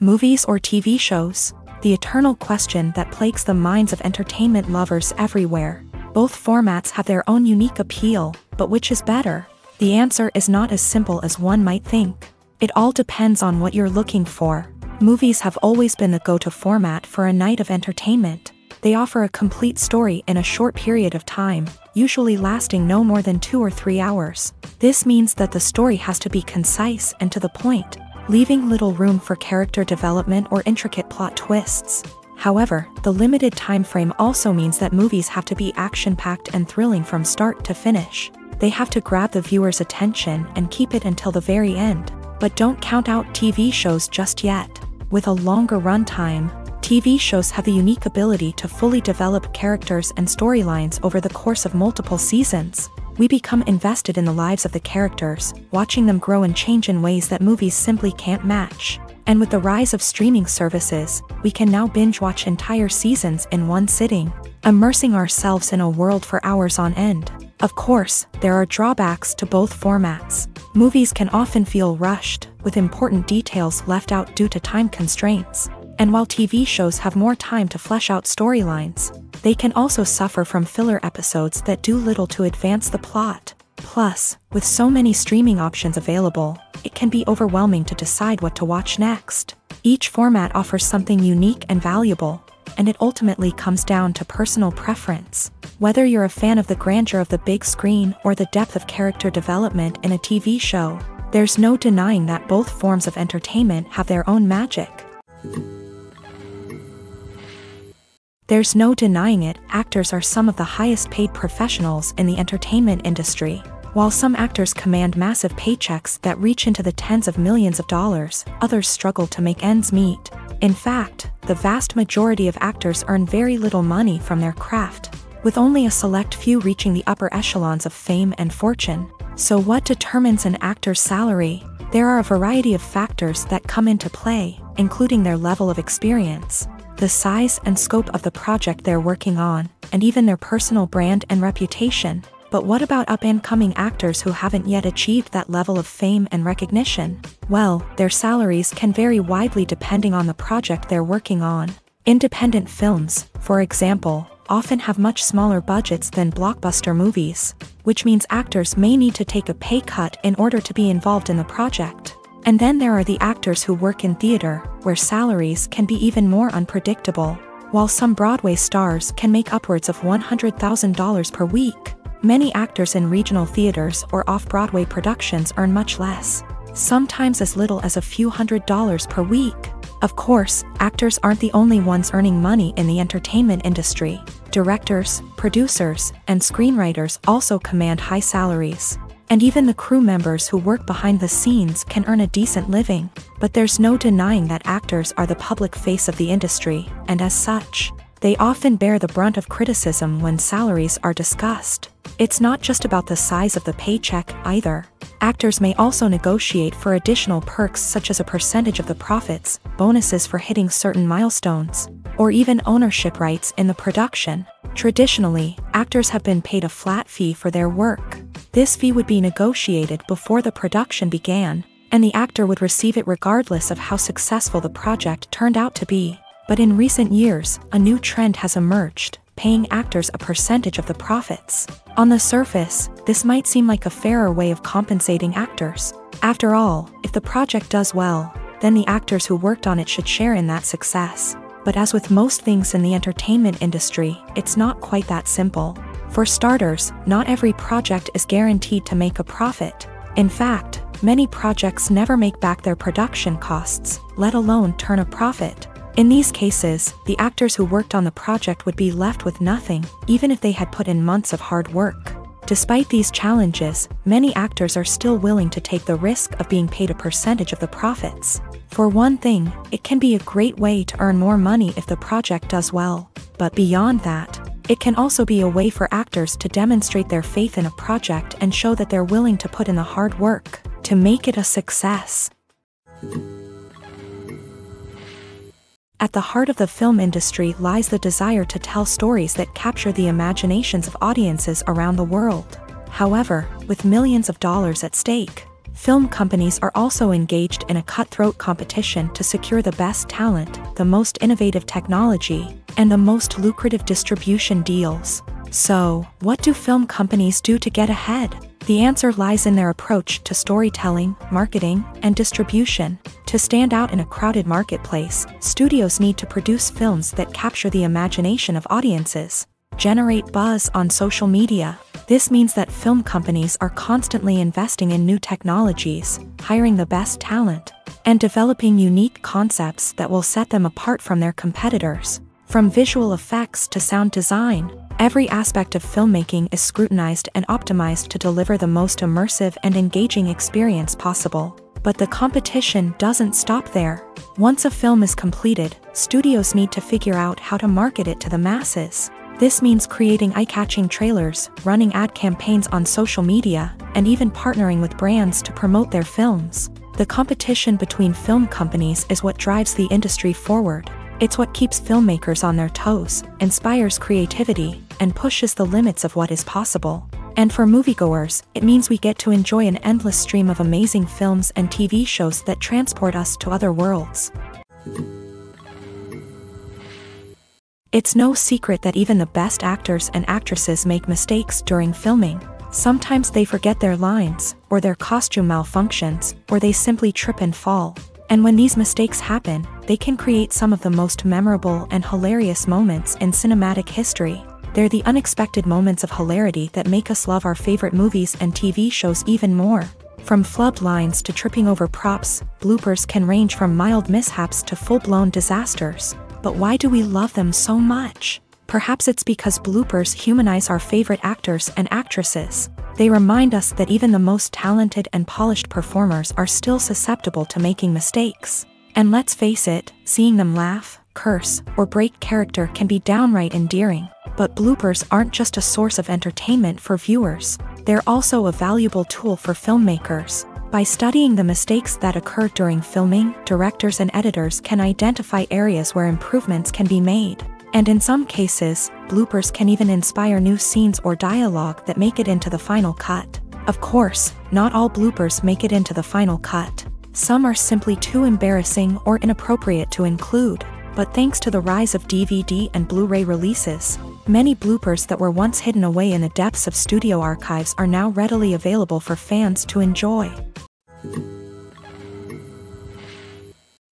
Movies or TV shows? The eternal question that plagues the minds of entertainment lovers everywhere. Both formats have their own unique appeal, but which is better? The answer is not as simple as one might think. It all depends on what you're looking for. Movies have always been the go-to format for a night of entertainment. They offer a complete story in a short period of time, usually lasting no more than 2 or 3 hours. This means that the story has to be concise and to the point, leaving little room for character development or intricate plot twists. However, the limited time frame also means that movies have to be action-packed and thrilling from start to finish. They have to grab the viewer's attention and keep it until the very end. But don't count out TV shows just yet. With a longer runtime, TV shows have the unique ability to fully develop characters and storylines over the course of multiple seasons. We become invested in the lives of the characters, watching them grow and change in ways that movies simply can't match. And with the rise of streaming services, we can now binge-watch entire seasons in one sitting, immersing ourselves in a world for hours on end. Of course, there are drawbacks to both formats. Movies can often feel rushed, with important details left out due to time constraints. And while TV shows have more time to flesh out storylines, they can also suffer from filler episodes that do little to advance the plot. Plus, with so many streaming options available, it can be overwhelming to decide what to watch next. Each format offers something unique and valuable, and it ultimately comes down to personal preference. Whether you're a fan of the grandeur of the big screen or the depth of character development in a TV show, there's no denying that both forms of entertainment have their own magic. There's no denying it, actors are some of the highest paid professionals in the entertainment industry. While some actors command massive paychecks that reach into the tens of millions of dollars, others struggle to make ends meet. In fact, the vast majority of actors earn very little money from their craft, with only a select few reaching the upper echelons of fame and fortune. So what determines an actor's salary? There are a variety of factors that come into play, including their level of experience, the size and scope of the project they're working on, and even their personal brand and reputation. But what about up-and-coming actors who haven't yet achieved that level of fame and recognition? Well, their salaries can vary widely depending on the project they're working on. Independent films, for example, often have much smaller budgets than blockbuster movies, which means actors may need to take a pay cut in order to be involved in the project. And then there are the actors who work in theater, where salaries can be even more unpredictable. While some Broadway stars can make upwards of $100,000 per week, many actors in regional theaters or off-Broadway productions earn much less, sometimes as little as a few $100s per week. Of course, actors aren't the only ones earning money in the entertainment industry. Directors, producers, and screenwriters also command high salaries. And even the crew members who work behind the scenes can earn a decent living. But there's no denying that actors are the public face of the industry, and as such, they often bear the brunt of criticism when salaries are discussed. It's not just about the size of the paycheck, either. Actors may also negotiate for additional perks such as a percentage of the profits, bonuses for hitting certain milestones, or even ownership rights in the production. Traditionally, actors have been paid a flat fee for their work. This fee would be negotiated before the production began, and the actor would receive it regardless of how successful the project turned out to be. But in recent years, a new trend has emerged, paying actors a percentage of the profits. On the surface, this might seem like a fairer way of compensating actors. After all, if the project does well, then the actors who worked on it should share in that success. But as with most things in the entertainment industry, it's not quite that simple. For starters, not every project is guaranteed to make a profit. In fact, many projects never make back their production costs, let alone turn a profit. In these cases, the actors who worked on the project would be left with nothing, even if they had put in months of hard work. Despite these challenges, many actors are still willing to take the risk of being paid a percentage of the profits. For one thing, it can be a great way to earn more money if the project does well. But beyond that, it can also be a way for actors to demonstrate their faith in a project and show that they're willing to put in the hard work to make it a success. At the heart of the film industry lies the desire to tell stories that capture the imaginations of audiences around the world. However, with millions of dollars at stake, film companies are also engaged in a cutthroat competition to secure the best talent, the most innovative technology, and the most lucrative distribution deals. So, what do film companies do to get ahead? The answer lies in their approach to storytelling, marketing, and distribution. To stand out in a crowded marketplace, studios need to produce films that capture the imagination of audiences, generate buzz on social media. This means that film companies are constantly investing in new technologies, hiring the best talent, and developing unique concepts that will set them apart from their competitors. From visual effects to sound design, every aspect of filmmaking is scrutinized and optimized to deliver the most immersive and engaging experience possible. But the competition doesn't stop there. Once a film is completed, studios need to figure out how to market it to the masses. This means creating eye-catching trailers, running ad campaigns on social media, and even partnering with brands to promote their films. The competition between film companies is what drives the industry forward. It's what keeps filmmakers on their toes, inspires creativity, and pushes the limits of what is possible. And for moviegoers, it means we get to enjoy an endless stream of amazing films and TV shows that transport us to other worlds. It's no secret that even the best actors and actresses make mistakes during filming. Sometimes they forget their lines, or their costume malfunctions, or they simply trip and fall. And when these mistakes happen, they can create some of the most memorable and hilarious moments in cinematic history. They're the unexpected moments of hilarity that make us love our favorite movies and TV shows even more. From flubbed lines to tripping over props, bloopers can range from mild mishaps to full-blown disasters. But why do we love them so much? Perhaps it's because bloopers humanize our favorite actors and actresses. They remind us that even the most talented and polished performers are still susceptible to making mistakes. And let's face it, seeing them laugh, curse, or break character can be downright endearing. But bloopers aren't just a source of entertainment for viewers. They're also a valuable tool for filmmakers. By studying the mistakes that occur during filming, directors and editors can identify areas where improvements can be made. And in some cases, bloopers can even inspire new scenes or dialogue that make it into the final cut. Of course, not all bloopers make it into the final cut. Some are simply too embarrassing or inappropriate to include. But thanks to the rise of DVD and Blu-ray releases, many bloopers that were once hidden away in the depths of studio archives are now readily available for fans to enjoy.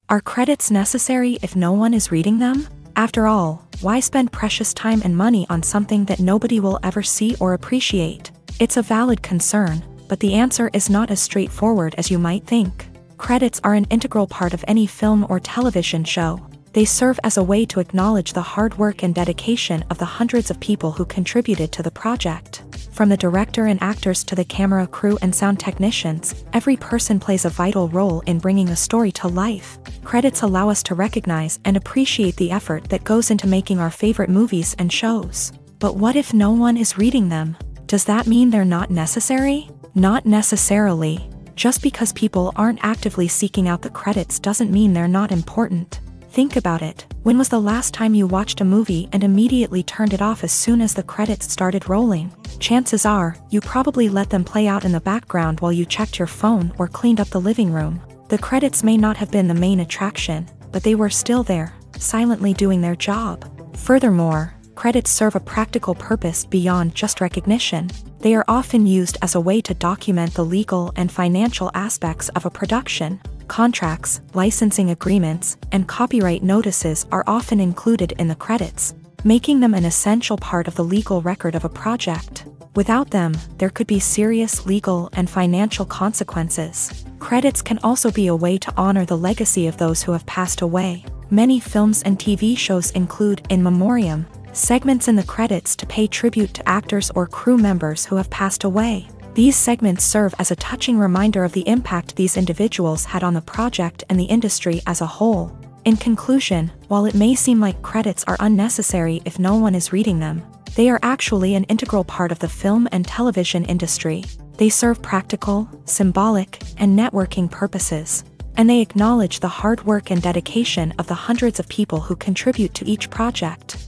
Are credits necessary if no one is reading them? After all, why spend precious time and money on something that nobody will ever see or appreciate? It's a valid concern, but the answer is not as straightforward as you might think. Credits are an integral part of any film or television show. They serve as a way to acknowledge the hard work and dedication of the hundreds of people who contributed to the project. From the director and actors to the camera crew and sound technicians, every person plays a vital role in bringing a story to life. Credits allow us to recognize and appreciate the effort that goes into making our favorite movies and shows. But what if no one is reading them? Does that mean they're not necessary? Not necessarily. Just because people aren't actively seeking out the credits doesn't mean they're not important. Think about it. When was the last time you watched a movie and immediately turned it off as soon as the credits started rolling? Chances are, you probably let them play out in the background while you checked your phone or cleaned up the living room. The credits may not have been the main attraction, but they were still there, silently doing their job. Furthermore, credits serve a practical purpose beyond just recognition. They are often used as a way to document the legal and financial aspects of a production. Contracts, licensing agreements, and copyright notices are often included in the credits, making them an essential part of the legal record of a project. Without them, there could be serious legal and financial consequences. Credits can also be a way to honor the legacy of those who have passed away. Many films and TV shows include in memoriam segments in the credits to pay tribute to actors or crew members who have passed away. These segments serve as a touching reminder of the impact these individuals had on the project and the industry as a whole. In conclusion, while it may seem like credits are unnecessary if no one is reading them, they are actually an integral part of the film and television industry. They serve practical, symbolic, and networking purposes, and they acknowledge the hard work and dedication of the hundreds of people who contribute to each project.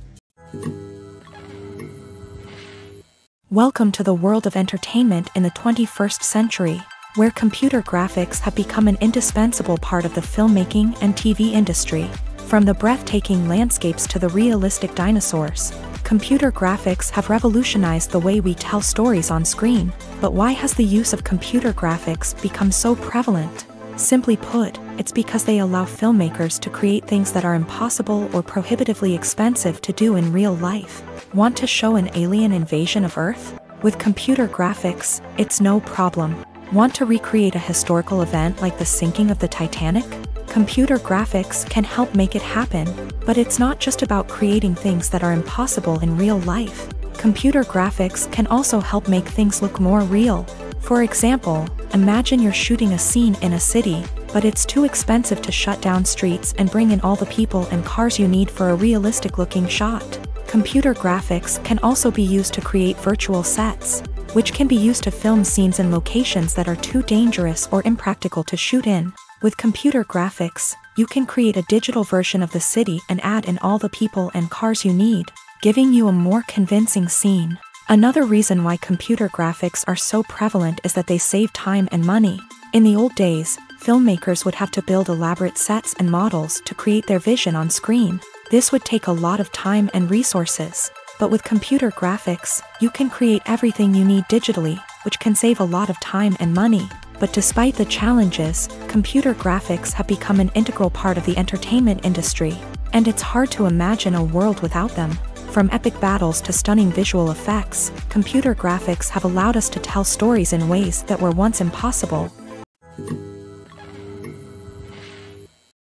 Welcome to the world of entertainment in the 21st century, where computer graphics have become an indispensable part of the filmmaking and TV industry. From the breathtaking landscapes to the realistic dinosaurs, computer graphics have revolutionized the way we tell stories on screen. But why has the use of computer graphics become so prevalent? Simply put, it's because they allow filmmakers to create things that are impossible or prohibitively expensive to do in real life. Want to show an alien invasion of Earth? With computer graphics, it's no problem. Want to recreate a historical event like the sinking of the Titanic? Computer graphics can help make it happen, but it's not just about creating things that are impossible in real life. Computer graphics can also help make things look more real. For example, imagine you're shooting a scene in a city, but it's too expensive to shut down streets and bring in all the people and cars you need for a realistic-looking shot. Computer graphics can also be used to create virtual sets, which can be used to film scenes in locations that are too dangerous or impractical to shoot in. With computer graphics, you can create a digital version of the city and add in all the people and cars you need, giving you a more convincing scene. Another reason why computer graphics are so prevalent is that they save time and money. In the old days, filmmakers would have to build elaborate sets and models to create their vision on screen. This would take a lot of time and resources. But with computer graphics, you can create everything you need digitally, which can save a lot of time and money. But despite the challenges, computer graphics have become an integral part of the entertainment industry, and it's hard to imagine a world without them. From epic battles to stunning visual effects, computer graphics have allowed us to tell stories in ways that were once impossible.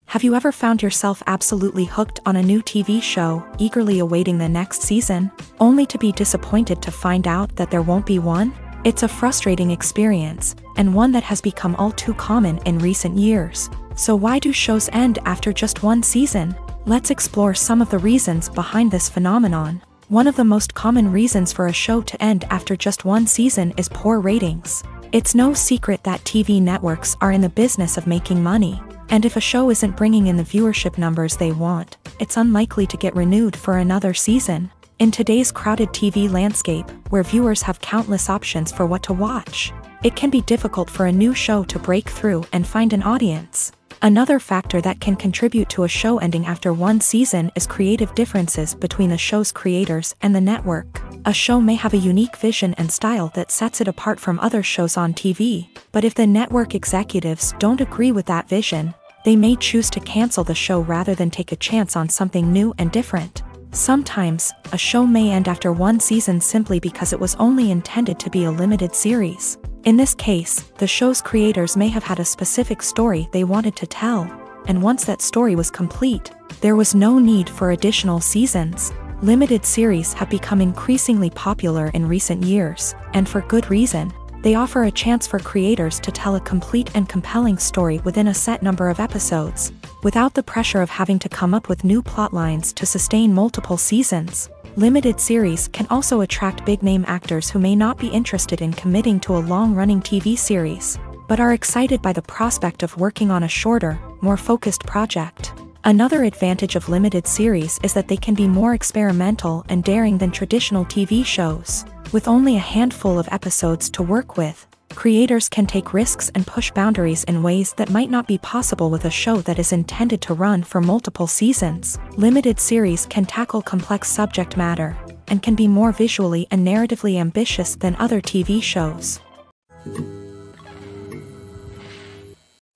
Have you ever found yourself absolutely hooked on a new TV show, eagerly awaiting the next season, only to be disappointed to find out that there won't be one? It's a frustrating experience, and one that has become all too common in recent years. So why do shows end after just one season? Let's explore some of the reasons behind this phenomenon. One of the most common reasons for a show to end after just one season is poor ratings. It's no secret that TV networks are in the business of making money, and if a show isn't bringing in the viewership numbers they want, it's unlikely to get renewed for another season. In today's crowded TV landscape, where viewers have countless options for what to watch, it can be difficult for a new show to break through and find an audience. Another factor that can contribute to a show ending after one season is creative differences between the show's creators and the network. A show may have a unique vision and style that sets it apart from other shows on TV, but if the network executives don't agree with that vision, they may choose to cancel the show rather than take a chance on something new and different. Sometimes, a show may end after one season simply because it was only intended to be a limited series. In this case, the show's creators may have had a specific story they wanted to tell, and once that story was complete, there was no need for additional seasons. Limited series have become increasingly popular in recent years, and for good reason. They offer a chance for creators to tell a complete and compelling story within a set number of episodes, without the pressure of having to come up with new plotlines to sustain multiple seasons. Limited series can also attract big-name actors who may not be interested in committing to a long-running TV series, but are excited by the prospect of working on a shorter, more focused project. Another advantage of limited series is that they can be more experimental and daring than traditional TV shows. With only a handful of episodes to work with, creators can take risks and push boundaries in ways that might not be possible with a show that is intended to run for multiple seasons. Limited series can tackle complex subject matter, and can be more visually and narratively ambitious than other TV shows.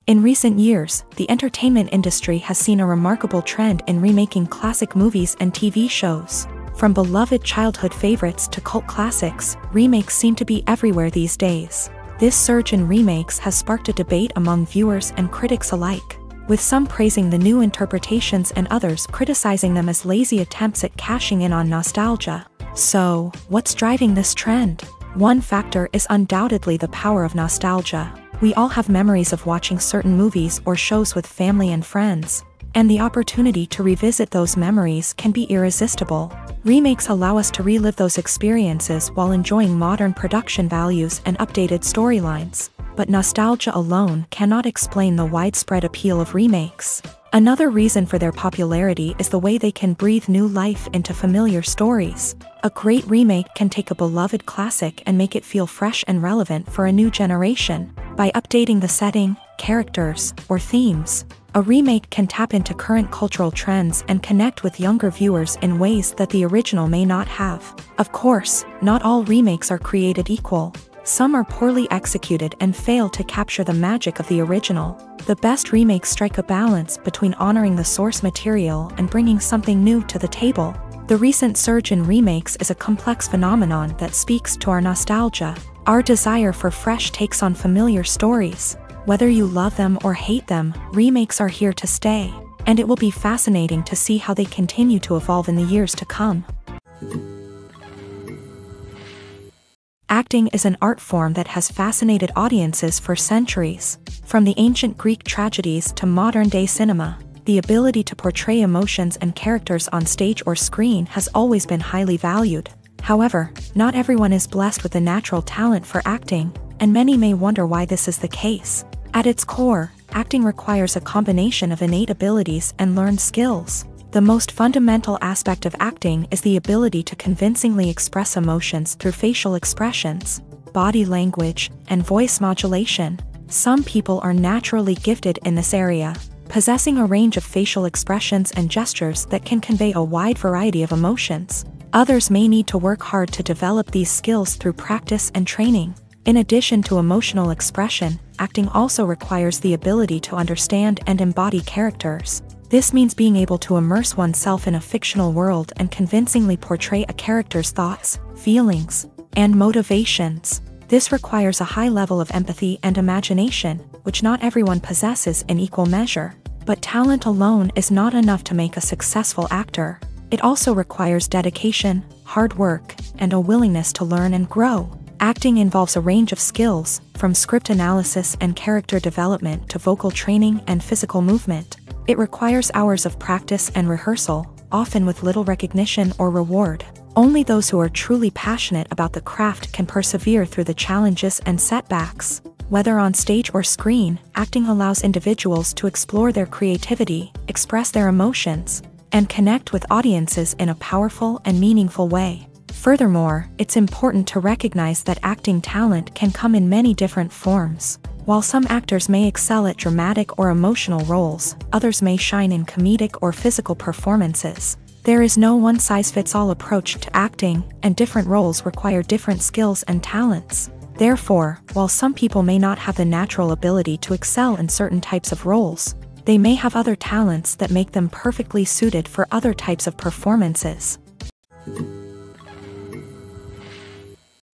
In recent years, the entertainment industry has seen a remarkable trend in remaking classic movies and TV shows. From beloved childhood favorites to cult classics, remakes seem to be everywhere these days. This surge in remakes has sparked a debate among viewers and critics alike, with some praising the new interpretations and others criticizing them as lazy attempts at cashing in on nostalgia. So, what's driving this trend? One factor is undoubtedly the power of nostalgia. We all have memories of watching certain movies or shows with family and friends, and the opportunity to revisit those memories can be irresistible. Remakes allow us to relive those experiences while enjoying modern production values and updated storylines, but nostalgia alone cannot explain the widespread appeal of remakes. Another reason for their popularity is the way they can breathe new life into familiar stories. A great remake can take a beloved classic and make it feel fresh and relevant for a new generation. By updating the setting, characters, or themes, a remake can tap into current cultural trends and connect with younger viewers in ways that the original may not have. Of course, not all remakes are created equal. Some are poorly executed and fail to capture the magic of the original. The best remakes strike a balance between honoring the source material and bringing something new to the table. The recent surge in remakes is a complex phenomenon that speaks to our nostalgia, our desire for fresh takes on familiar stories. Whether you love them or hate them, remakes are here to stay, and it will be fascinating to see how they continue to evolve in the years to come. Acting is an art form that has fascinated audiences for centuries. From the ancient Greek tragedies to modern-day cinema, the ability to portray emotions and characters on stage or screen has always been highly valued. However, not everyone is blessed with a natural talent for acting, and many may wonder why this is the case. At its core, acting requires a combination of innate abilities and learned skills. The most fundamental aspect of acting is the ability to convincingly express emotions through facial expressions, body language, and voice modulation. Some people are naturally gifted in this area, possessing a range of facial expressions and gestures that can convey a wide variety of emotions. Others may need to work hard to develop these skills through practice and training. In addition to emotional expression, acting also requires the ability to understand and embody characters. This means being able to immerse oneself in a fictional world and convincingly portray a character's thoughts, feelings, and motivations. This requires a high level of empathy and imagination, which not everyone possesses in equal measure. But talent alone is not enough to make a successful actor. It also requires dedication, hard work, and a willingness to learn and grow. Acting involves a range of skills, from script analysis and character development to vocal training and physical movement. It requires hours of practice and rehearsal, often with little recognition or reward. Only those who are truly passionate about the craft can persevere through the challenges and setbacks. Whether on stage or screen, acting allows individuals to explore their creativity, express their emotions, and connect with audiences in a powerful and meaningful way. Furthermore, it's important to recognize that acting talent can come in many different forms. While some actors may excel at dramatic or emotional roles, others may shine in comedic or physical performances. There is no one-size-fits-all approach to acting, and different roles require different skills and talents. Therefore, while some people may not have the natural ability to excel in certain types of roles, they may have other talents that make them perfectly suited for other types of performances.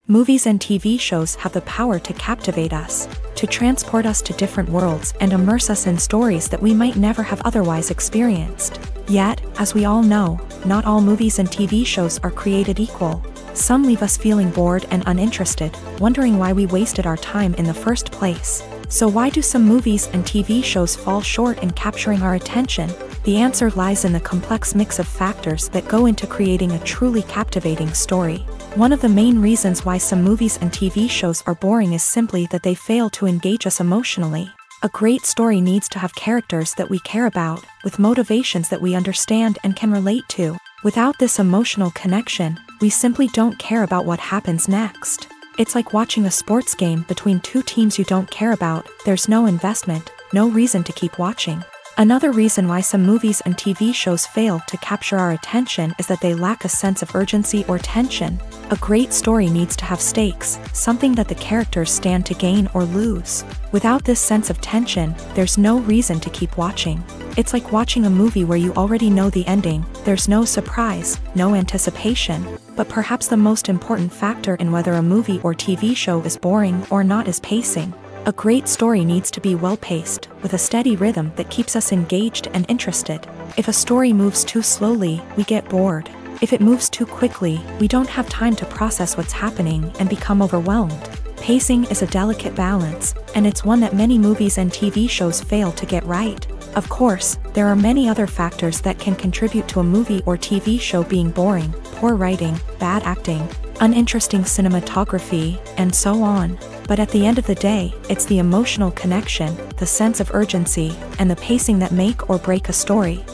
Movies and TV shows have the power to captivate us, to transport us to different worlds and immerse us in stories that we might never have otherwise experienced. Yet, as we all know, not all movies and TV shows are created equal. Some leave us feeling bored and uninterested, wondering why we wasted our time in the first place. So why do some movies and TV shows fall short in capturing our attention? The answer lies in the complex mix of factors that go into creating a truly captivating story. One of the main reasons why some movies and TV shows are boring is simply that they fail to engage us emotionally. A great story needs to have characters that we care about, with motivations that we understand and can relate to. Without this emotional connection, we simply don't care about what happens next. It's like watching a sports game between two teams you don't care about. There's no investment, no reason to keep watching. Another reason why some movies and TV shows fail to capture our attention is that they lack a sense of urgency or tension. A great story needs to have stakes, something that the characters stand to gain or lose. Without this sense of tension, there's no reason to keep watching. It's like watching a movie where you already know the ending. There's no surprise, no anticipation. But perhaps the most important factor in whether a movie or TV show is boring or not is pacing. A great story needs to be well-paced, with a steady rhythm that keeps us engaged and interested. If a story moves too slowly, we get bored. If it moves too quickly, we don't have time to process what's happening and become overwhelmed. Pacing is a delicate balance, and it's one that many movies and TV shows fail to get right. Of course, there are many other factors that can contribute to a movie or TV show being boring: poor writing, bad acting, uninteresting cinematography, and so on. But at the end of the day, it's the emotional connection, the sense of urgency, and the pacing that make or break a story.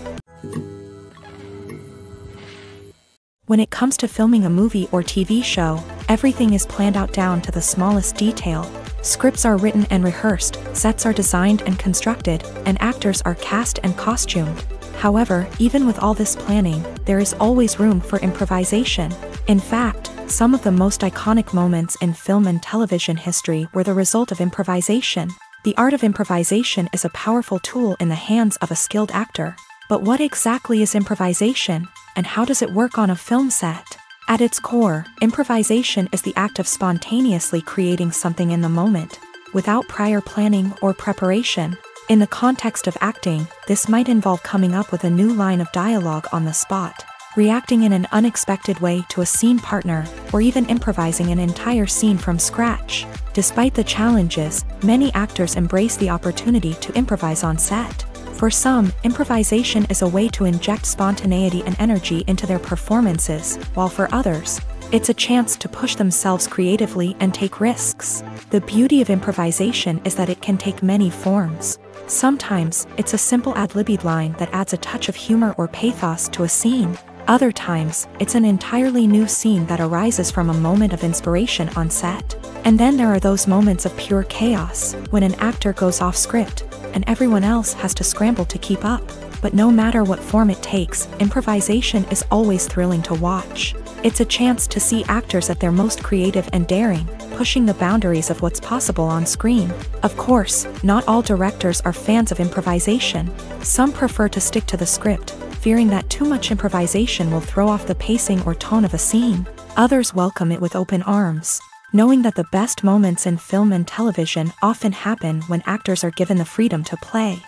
When it comes to filming a movie or TV show, everything is planned out down to the smallest detail. Scripts are written and rehearsed, sets are designed and constructed, and actors are cast and costumed. However, even with all this planning, there is always room for improvisation. In fact, some of the most iconic moments in film and television history were the result of improvisation. The art of improvisation is a powerful tool in the hands of a skilled actor. But what exactly is improvisation, and how does it work on a film set? At its core, improvisation is the act of spontaneously creating something in the moment, without prior planning or preparation. In the context of acting, this might involve coming up with a new line of dialogue on the spot, reacting in an unexpected way to a scene partner, or even improvising an entire scene from scratch. Despite the challenges, many actors embrace the opportunity to improvise on set. For some, improvisation is a way to inject spontaneity and energy into their performances, while for others, it's a chance to push themselves creatively and take risks. The beauty of improvisation is that it can take many forms. Sometimes, it's a simple ad-libbed line that adds a touch of humor or pathos to a scene. Other times, it's an entirely new scene that arises from a moment of inspiration on set. And then there are those moments of pure chaos, when an actor goes off script, and everyone else has to scramble to keep up. But no matter what form it takes, improvisation is always thrilling to watch. It's a chance to see actors at their most creative and daring, pushing the boundaries of what's possible on screen. Of course, not all directors are fans of improvisation. Some prefer to stick to the script, fearing that too much improvisation will throw off the pacing or tone of a scene. Others welcome it with open arms, knowing that the best moments in film and television often happen when actors are given the freedom to play.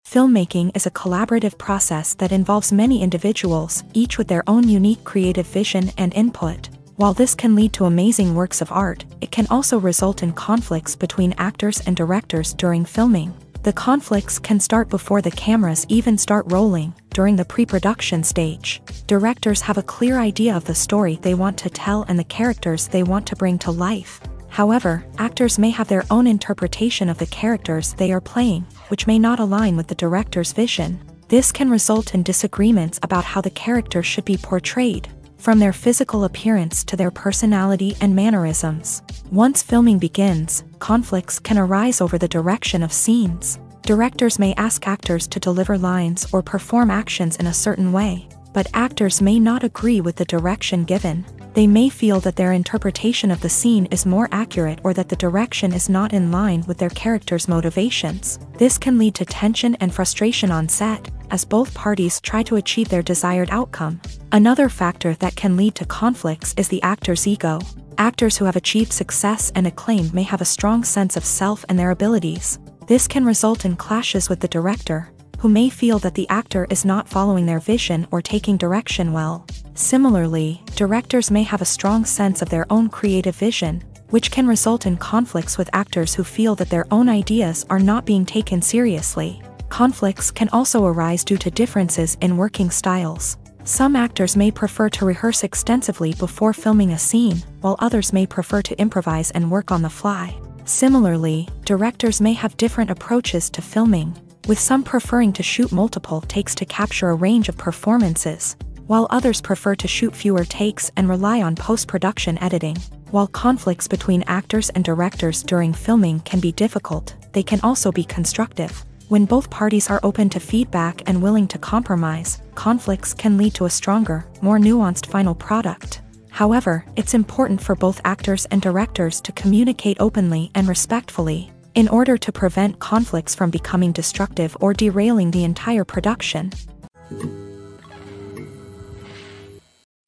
Filmmaking is a collaborative process that involves many individuals, each with their own unique creative vision and input. While this can lead to amazing works of art, it can also result in conflicts between actors and directors during filming. The conflicts can start before the cameras even start rolling. During the pre-production stage, directors have a clear idea of the story they want to tell and the characters they want to bring to life. However, actors may have their own interpretation of the characters they are playing, which may not align with the director's vision. This can result in disagreements about how the character should be portrayed, from their physical appearance to their personality and mannerisms. Once filming begins, conflicts can arise over the direction of scenes. Directors may ask actors to deliver lines or perform actions in a certain way, but actors may not agree with the direction given. They may feel that their interpretation of the scene is more accurate or that the direction is not in line with their character's motivations. This can lead to tension and frustration on set, as both parties try to achieve their desired outcome. Another factor that can lead to conflicts is the actor's ego. Actors who have achieved success and acclaim may have a strong sense of self and their abilities. This can result in clashes with the director, who may feel that the actor is not following their vision or taking direction well. Similarly, directors may have a strong sense of their own creative vision, which can result in conflicts with actors who feel that their own ideas are not being taken seriously. Conflicts can also arise due to differences in working styles. Some actors may prefer to rehearse extensively before filming a scene, while others may prefer to improvise and work on the fly. Similarly, directors may have different approaches to filming, with some preferring to shoot multiple takes to capture a range of performances, while others prefer to shoot fewer takes and rely on post-production editing. While conflicts between actors and directors during filming can be difficult, they can also be constructive. When both parties are open to feedback and willing to compromise, conflicts can lead to a stronger, more nuanced final product. However, it's important for both actors and directors to communicate openly and respectfully, in order to prevent conflicts from becoming destructive or derailing the entire production.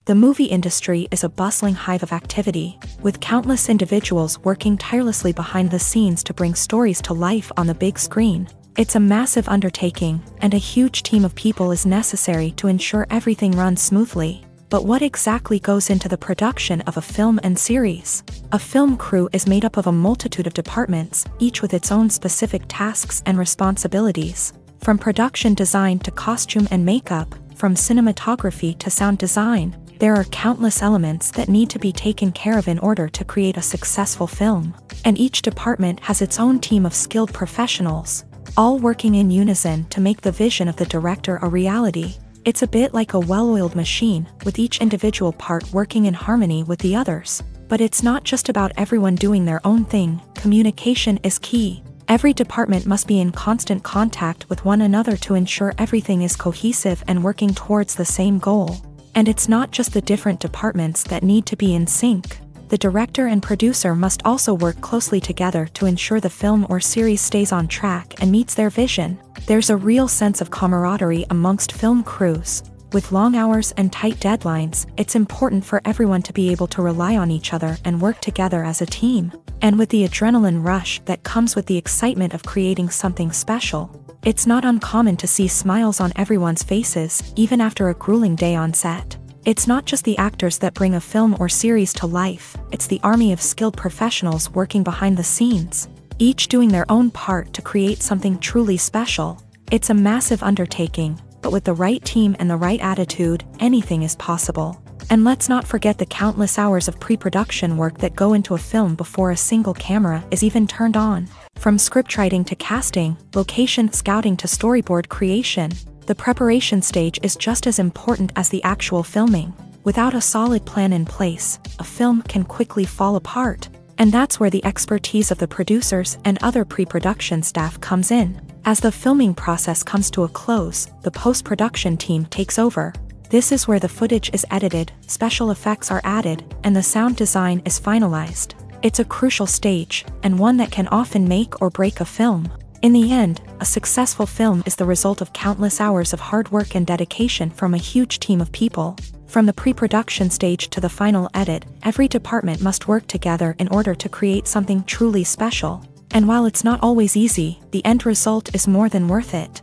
The movie industry is a bustling hive of activity, with countless individuals working tirelessly behind the scenes to bring stories to life on the big screen. It's a massive undertaking, and a huge team of people is necessary to ensure everything runs smoothly. But what exactly goes into the production of a film and series? A film crew is made up of a multitude of departments, each with its own specific tasks and responsibilities. From production design to costume and makeup, from cinematography to sound design, there are countless elements that need to be taken care of in order to create a successful film. And each department has its own team of skilled professionals, all working in unison to make the vision of the director a reality. It's a bit like a well-oiled machine, with each individual part working in harmony with the others. But it's not just about everyone doing their own thing. Communication is key. Every department must be in constant contact with one another to ensure everything is cohesive and working towards the same goal. And it's not just the different departments that need to be in sync. The director and producer must also work closely together to ensure the film or series stays on track and meets their vision. There's a real sense of camaraderie amongst film crews. With long hours and tight deadlines, it's important for everyone to be able to rely on each other and work together as a team. And with the adrenaline rush that comes with the excitement of creating something special, it's not uncommon to see smiles on everyone's faces, even after a grueling day on set. It's not just the actors that bring a film or series to life, it's the army of skilled professionals working behind the scenes, each doing their own part to create something truly special. It's a massive undertaking, but with the right team and the right attitude, anything is possible. And let's not forget the countless hours of pre-production work that go into a film before a single camera is even turned on. From scriptwriting to casting, location scouting to storyboard creation, the preparation stage is just as important as the actual filming. Without a solid plan in place, a film can quickly fall apart. And that's where the expertise of the producers and other pre-production staff comes in. As the filming process comes to a close, the post-production team takes over. This is where the footage is edited, special effects are added, and the sound design is finalized. It's a crucial stage, and one that can often make or break a film. In the end, a successful film is the result of countless hours of hard work and dedication from a huge team of people. From the pre-production stage to the final edit, every department must work together in order to create something truly special. And while it's not always easy, the end result is more than worth it.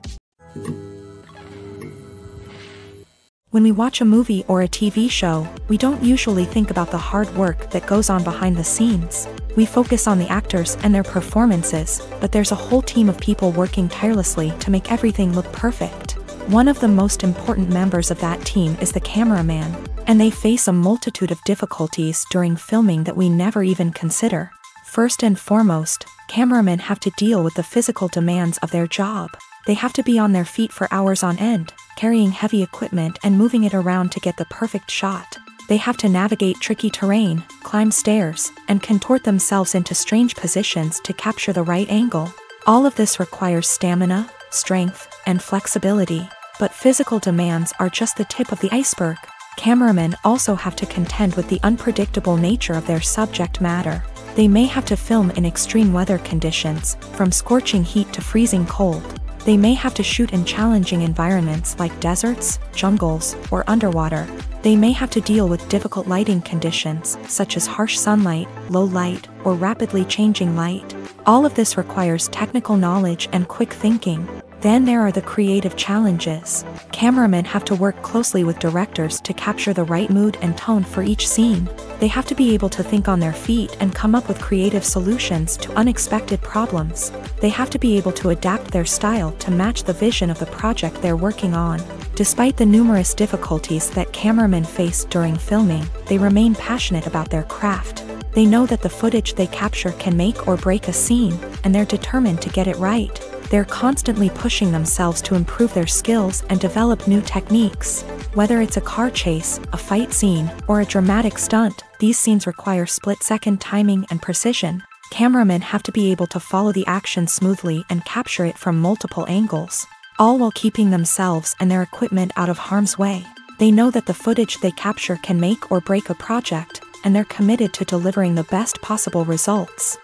When we watch a movie or a TV show, we don't usually think about the hard work that goes on behind the scenes. We focus on the actors and their performances, but there's a whole team of people working tirelessly to make everything look perfect. One of the most important members of that team is the cameraman, and they face a multitude of difficulties during filming that we never even consider. First and foremost, cameramen have to deal with the physical demands of their job. They have to be on their feet for hours on end, carrying heavy equipment and moving it around to get the perfect shot. They have to navigate tricky terrain, climb stairs, and contort themselves into strange positions to capture the right angle. All of this requires stamina, strength, and flexibility. But physical demands are just the tip of the iceberg. Cameramen also have to contend with the unpredictable nature of their subject matter. They may have to film in extreme weather conditions, from scorching heat to freezing cold. They may have to shoot in challenging environments like deserts, jungles, or underwater. They may have to deal with difficult lighting conditions, such as harsh sunlight, low light, or rapidly changing light. All of this requires technical knowledge and quick thinking. Then there are the creative challenges. Cameramen have to work closely with directors to capture the right mood and tone for each scene. They have to be able to think on their feet and come up with creative solutions to unexpected problems. They have to be able to adapt their style to match the vision of the project they're working on. Despite the numerous difficulties that cameramen face during filming, they remain passionate about their craft. They know that the footage they capture can make or break a scene, and they're determined to get it right. They're constantly pushing themselves to improve their skills and develop new techniques. Whether it's a car chase, a fight scene, or a dramatic stunt, these scenes require split-second timing and precision. Cameramen have to be able to follow the action smoothly and capture it from multiple angles, all while keeping themselves and their equipment out of harm's way. They know that the footage they capture can make or break a project, and they're committed to delivering the best possible results.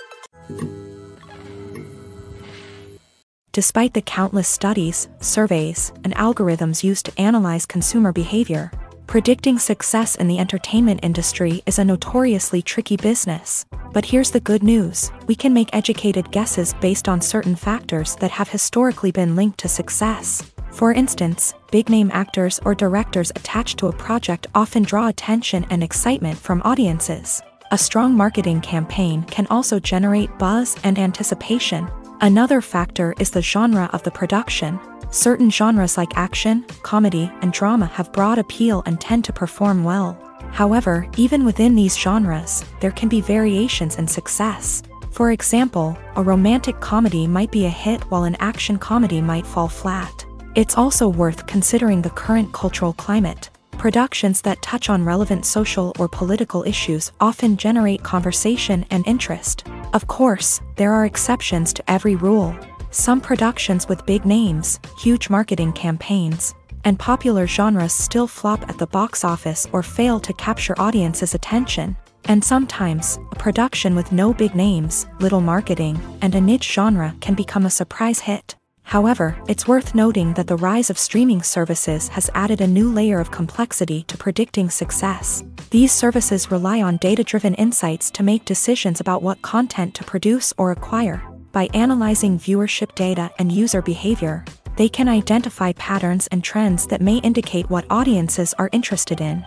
Despite the countless studies, surveys, and algorithms used to analyze consumer behavior, predicting success in the entertainment industry is a notoriously tricky business. But here's the good news: we can make educated guesses based on certain factors that have historically been linked to success. For instance, big-name actors or directors attached to a project often draw attention and excitement from audiences. A strong marketing campaign can also generate buzz and anticipation. Another factor is the genre of the production. Certain genres like action, comedy, and drama have broad appeal and tend to perform well. However, even within these genres, there can be variations in success. For example, a romantic comedy might be a hit while an action comedy might fall flat. It's also worth considering the current cultural climate. Productions that touch on relevant social or political issues often generate conversation and interest. Of course, there are exceptions to every rule. Some productions with big names, huge marketing campaigns, and popular genres still flop at the box office or fail to capture audiences' attention. And sometimes, a production with no big names, little marketing, and a niche genre can become a surprise hit. However, it's worth noting that the rise of streaming services has added a new layer of complexity to predicting success. These services rely on data-driven insights to make decisions about what content to produce or acquire. By analyzing viewership data and user behavior, they can identify patterns and trends that may indicate what audiences are interested in.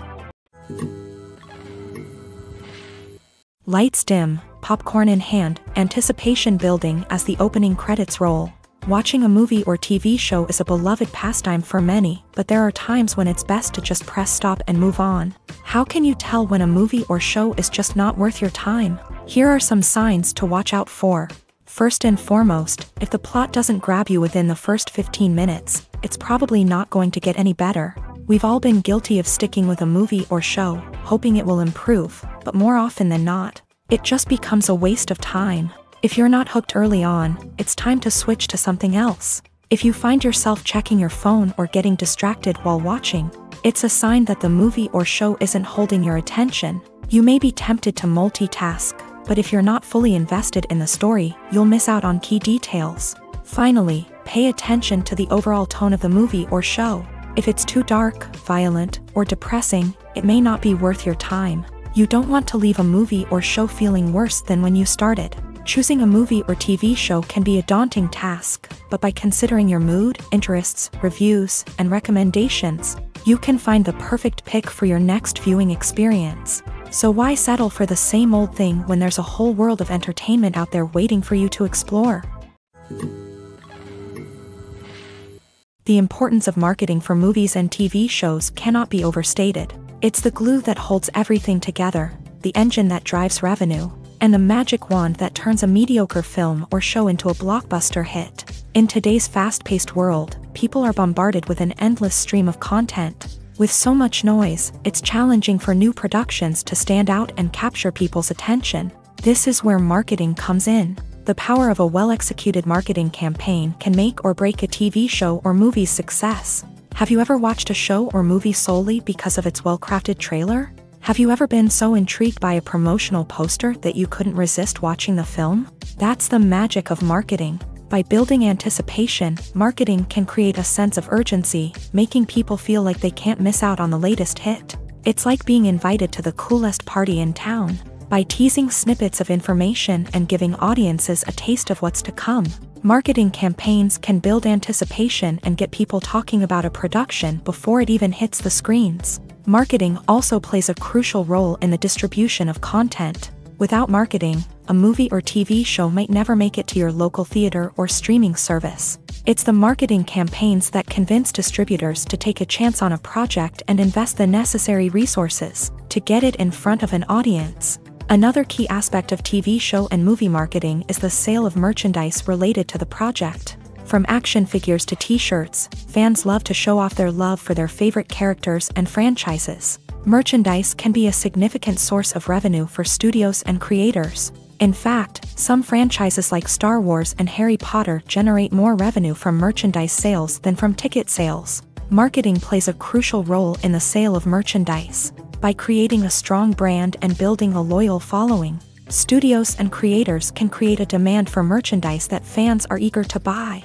Lights dim, popcorn in hand, anticipation building as the opening credits roll. Watching a movie or TV show is a beloved pastime for many, but there are times when it's best to just press stop and move on. How can you tell when a movie or show is just not worth your time? Here are some signs to watch out for. First and foremost, if the plot doesn't grab you within the first 15 minutes, it's probably not going to get any better. We've all been guilty of sticking with a movie or show, hoping it will improve, but more often than not, it just becomes a waste of time. If you're not hooked early on, it's time to switch to something else. If you find yourself checking your phone or getting distracted while watching, it's a sign that the movie or show isn't holding your attention. You may be tempted to multitask, but if you're not fully invested in the story, you'll miss out on key details. Finally, pay attention to the overall tone of the movie or show. If it's too dark, violent, or depressing, it may not be worth your time. You don't want to leave a movie or show feeling worse than when you started. Choosing a movie or TV show can be a daunting task, but by considering your mood, interests, reviews, and recommendations, you can find the perfect pick for your next viewing experience. So why settle for the same old thing when there's a whole world of entertainment out there waiting for you to explore? The importance of marketing for movies and TV shows cannot be overstated. It's the glue that holds everything together, the engine that drives revenue, and the magic wand that turns a mediocre film or show into a blockbuster hit. In today's fast-paced world, people are bombarded with an endless stream of content. With so much noise, it's challenging for new productions to stand out and capture people's attention. This is where marketing comes in. The power of a well-executed marketing campaign can make or break a TV show or movie's success. Have you ever watched a show or movie solely because of its well-crafted trailer? Have you ever been so intrigued by a promotional poster that you couldn't resist watching the film? That's the magic of marketing. By building anticipation, marketing can create a sense of urgency, making people feel like they can't miss out on the latest hit. It's like being invited to the coolest party in town. By teasing snippets of information and giving audiences a taste of what's to come, marketing campaigns can build anticipation and get people talking about a production before it even hits the screens. Marketing also plays a crucial role in the distribution of content. Without marketing, a movie or TV show might never make it to your local theater or streaming service. It's the marketing campaigns that convince distributors to take a chance on a project and invest the necessary resources to get it in front of an audience. Another key aspect of TV show and movie marketing is the sale of merchandise related to the project. From action figures to t-shirts, fans love to show off their love for their favorite characters and franchises. Merchandise can be a significant source of revenue for studios and creators. In fact, some franchises like Star Wars and Harry Potter generate more revenue from merchandise sales than from ticket sales. Marketing plays a crucial role in the sale of merchandise. By creating a strong brand and building a loyal following, studios and creators can create a demand for merchandise that fans are eager to buy.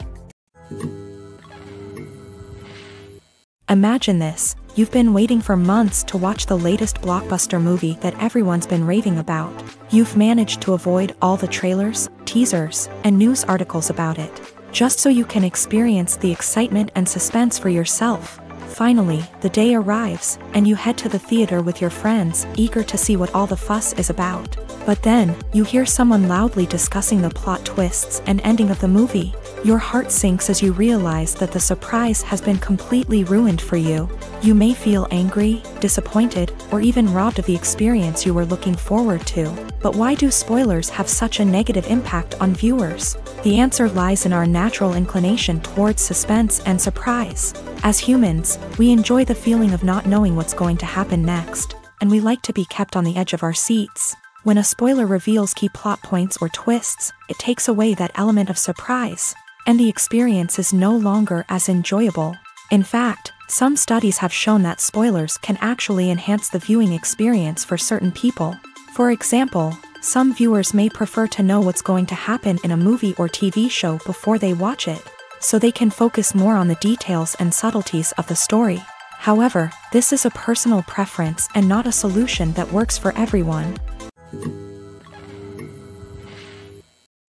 Imagine this: you've been waiting for months to watch the latest blockbuster movie that everyone's been raving about. You've managed to avoid all the trailers, teasers, and news articles about it, just so you can experience the excitement and suspense for yourself. Finally, the day arrives, and you head to the theater with your friends, eager to see what all the fuss is about. But then, you hear someone loudly discussing the plot twists and ending of the movie. Your heart sinks as you realize that the surprise has been completely ruined for you. You may feel angry, disappointed, or even robbed of the experience you were looking forward to. But why do spoilers have such a negative impact on viewers? The answer lies in our natural inclination towards suspense and surprise. As humans, we enjoy the feeling of not knowing what's going to happen next, and we like to be kept on the edge of our seats. When a spoiler reveals key plot points or twists, it takes away that element of surprise, and the experience is no longer as enjoyable. In fact, some studies have shown that spoilers can actually enhance the viewing experience for certain people. For example, some viewers may prefer to know what's going to happen in a movie or TV show before they watch it, so they can focus more on the details and subtleties of the story. However, this is a personal preference and not a solution that works for everyone.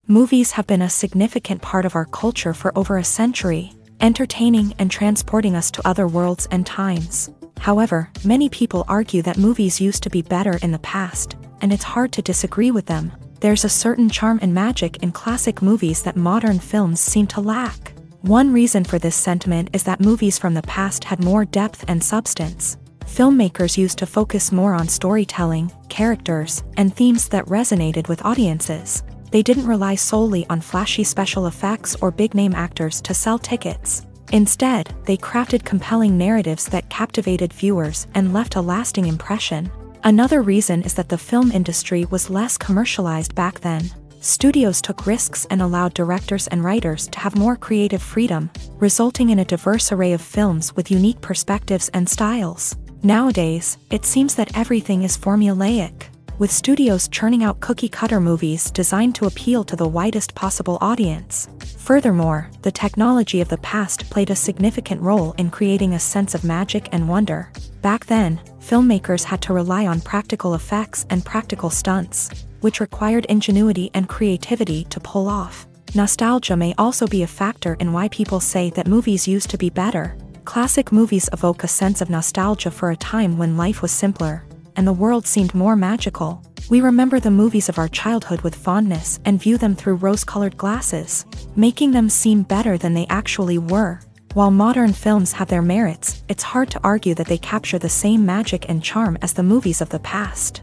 Movies have been a significant part of our culture for over a century, entertaining and transporting us to other worlds and times. However, many people argue that movies used to be better in the past, and it's hard to disagree with them. There's a certain charm and magic in classic movies that modern films seem to lack. One reason for this sentiment is that movies from the past had more depth and substance. Filmmakers used to focus more on storytelling, characters, and themes that resonated with audiences. They didn't rely solely on flashy special effects or big-name actors to sell tickets. Instead, they crafted compelling narratives that captivated viewers and left a lasting impression. Another reason is that the film industry was less commercialized back then. Studios took risks and allowed directors and writers to have more creative freedom, resulting in a diverse array of films with unique perspectives and styles. Nowadays, it seems that everything is formulaic, with studios churning out cookie-cutter movies designed to appeal to the widest possible audience. Furthermore, the technology of the past played a significant role in creating a sense of magic and wonder. Back then, filmmakers had to rely on practical effects and practical stunts, which required ingenuity and creativity to pull off. Nostalgia may also be a factor in why people say that movies used to be better. Classic movies evoke a sense of nostalgia for a time when life was simpler. and the world seemed more magical. We remember the movies of our childhood with fondness and view them through rose-colored glasses, making them seem better than they actually were. While modern films have their merits, it's hard to argue that they capture the same magic and charm as the movies of the past.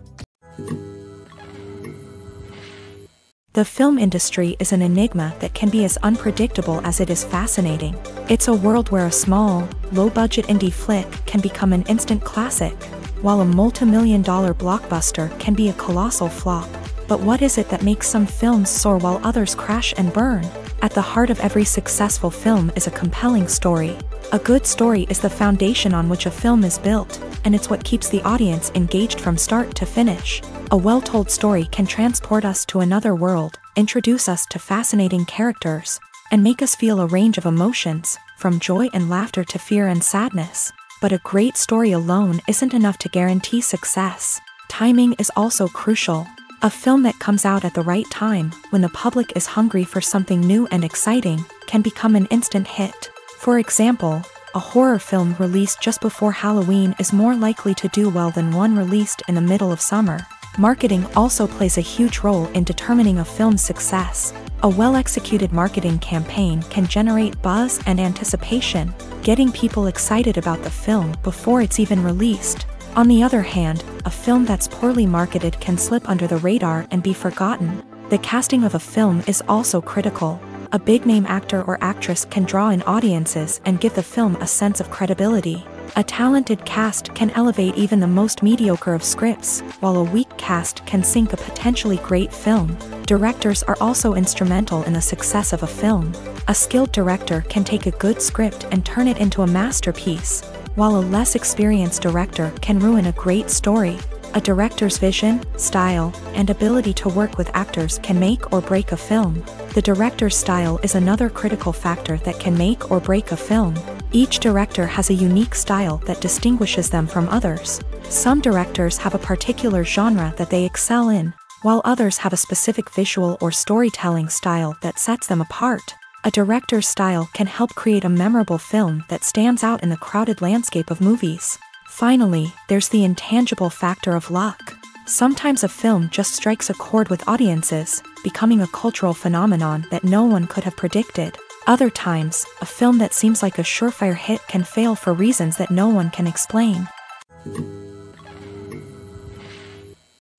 The film industry is an enigma that can be as unpredictable as it is fascinating. It's a world where a small, low-budget indie flick can become an instant classic, while a multi-million-dollar blockbuster can be a colossal flop. But what is it that makes some films soar while others crash and burn? At the heart of every successful film is a compelling story. A good story is the foundation on which a film is built, and it's what keeps the audience engaged from start to finish. A well-told story can transport us to another world, introduce us to fascinating characters, and make us feel a range of emotions, from joy and laughter to fear and sadness. But a great story alone isn't enough to guarantee success. Timing is also crucial. A film that comes out at the right time, when the public is hungry for something new and exciting, can become an instant hit. For example, a horror film released just before Halloween is more likely to do well than one released in the middle of summer. Marketing also plays a huge role in determining a film's success. A well-executed marketing campaign can generate buzz and anticipation, getting people excited about the film before it's even released. On the other hand, a film that's poorly marketed can slip under the radar and be forgotten. The casting of a film is also critical. A big-name actor or actress can draw in audiences and give the film a sense of credibility. A talented cast can elevate even the most mediocre of scripts, while a weak cast can sink a potentially great film. Directors are also instrumental in the success of a film. A skilled director can take a good script and turn it into a masterpiece, while a less experienced director can ruin a great story. A director's vision, style, and ability to work with actors can make or break a film. The director's style is another critical factor that can make or break a film. Each director has a unique style that distinguishes them from others. Some directors have a particular genre that they excel in, while others have a specific visual or storytelling style that sets them apart. A director's style can help create a memorable film that stands out in the crowded landscape of movies. Finally, there's the intangible factor of luck. Sometimes a film just strikes a chord with audiences, becoming a cultural phenomenon that no one could have predicted. Other times, a film that seems like a surefire hit can fail for reasons that no one can explain.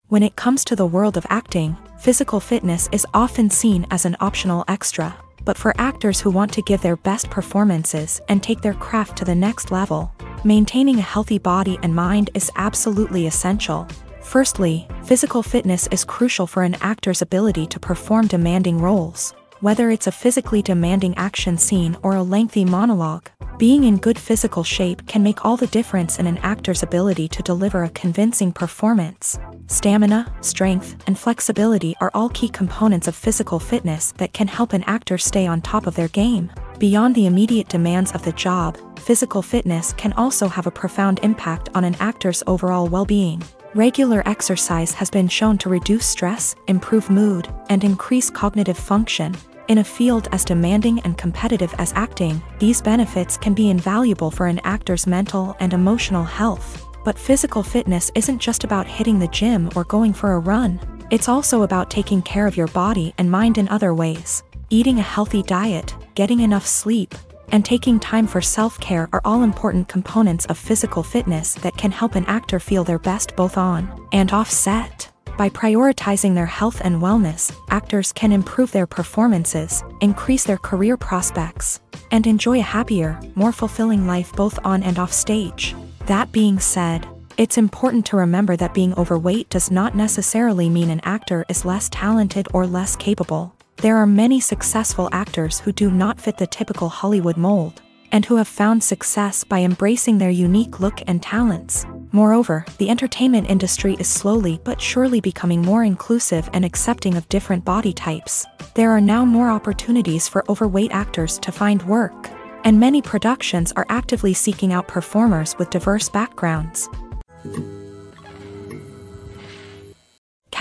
When it comes to the world of acting, physical fitness is often seen as an optional extra. But for actors who want to give their best performances and take their craft to the next level, maintaining a healthy body and mind is absolutely essential. Firstly, physical fitness is crucial for an actor's ability to perform demanding roles. Whether it's a physically demanding action scene or a lengthy monologue, being in good physical shape can make all the difference in an actor's ability to deliver a convincing performance. Stamina, strength, and flexibility are all key components of physical fitness that can help an actor stay on top of their game. Beyond the immediate demands of the job, physical fitness can also have a profound impact on an actor's overall well-being. Regular exercise has been shown to reduce stress, improve mood, and increase cognitive function. In a field as demanding and competitive as acting, these benefits can be invaluable for an actor's mental and emotional health. But physical fitness isn't just about hitting the gym or going for a run. It's also about taking care of your body and mind in other ways. Eating a healthy diet, getting enough sleep, and taking time for self-care are all important components of physical fitness that can help an actor feel their best both on and off set. By prioritizing their health and wellness, actors can improve their performances, increase their career prospects, and enjoy a happier, more fulfilling life both on and off stage. That being said, it's important to remember that being overweight does not necessarily mean an actor is less talented or less capable. There are many successful actors who do not fit the typical Hollywood mold, and who have found success by embracing their unique look and talents. Moreover, the entertainment industry is slowly but surely becoming more inclusive and accepting of different body types. There are now more opportunities for overweight actors to find work, and many productions are actively seeking out performers with diverse backgrounds.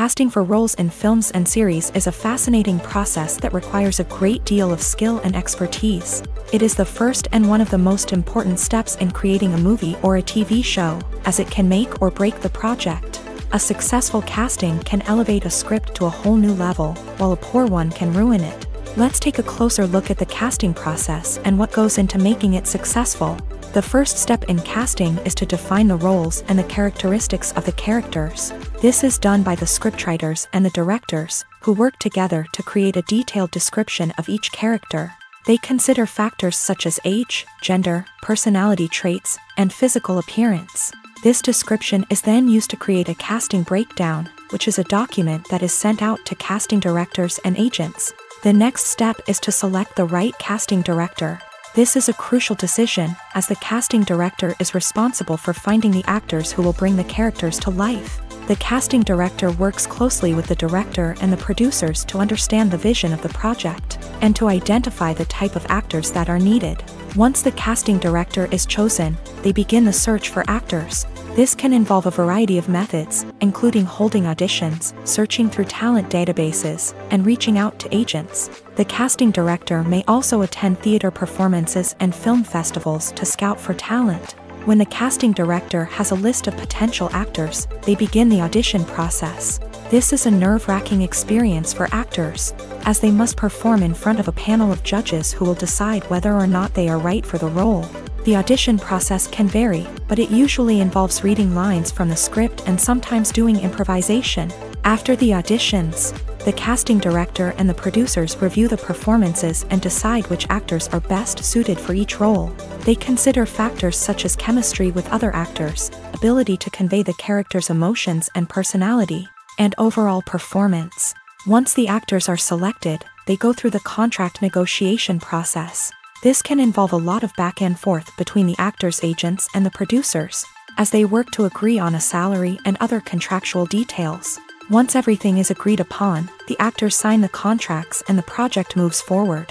Casting for roles in films and series is a fascinating process that requires a great deal of skill and expertise. It is the first and one of the most important steps in creating a movie or a TV show, as it can make or break the project. A successful casting can elevate a script to a whole new level, while a poor one can ruin it. Let's take a closer look at the casting process and what goes into making it successful. The first step in casting is to define the roles and the characteristics of the characters. This is done by the scriptwriters and the directors, who work together to create a detailed description of each character. They consider factors such as age, gender, personality traits, and physical appearance. This description is then used to create a casting breakdown, which is a document that is sent out to casting directors and agents. The next step is to select the right casting director. This is a crucial decision, as the casting director is responsible for finding the actors who will bring the characters to life. The casting director works closely with the director and the producers to understand the vision of the project, and to identify the type of actors that are needed. Once the casting director is chosen, they begin the search for actors. This can involve a variety of methods, including holding auditions, searching through talent databases, and reaching out to agents. The casting director may also attend theater performances and film festivals to scout for talent. When the casting director has a list of potential actors, they begin the audition process. This is a nerve-wracking experience for actors, as they must perform in front of a panel of judges who will decide whether or not they are right for the role. The audition process can vary, but it usually involves reading lines from the script and sometimes doing improvisation. After the auditions, the casting director and the producers review the performances and decide which actors are best suited for each role. They consider factors such as chemistry with other actors, ability to convey the character's emotions and personality, and overall performance. Once the actors are selected, they go through the contract negotiation process. This can involve a lot of back and forth between the actors' agents and the producers, as they work to agree on a salary and other contractual details. Once everything is agreed upon, the actors sign the contracts and the project moves forward.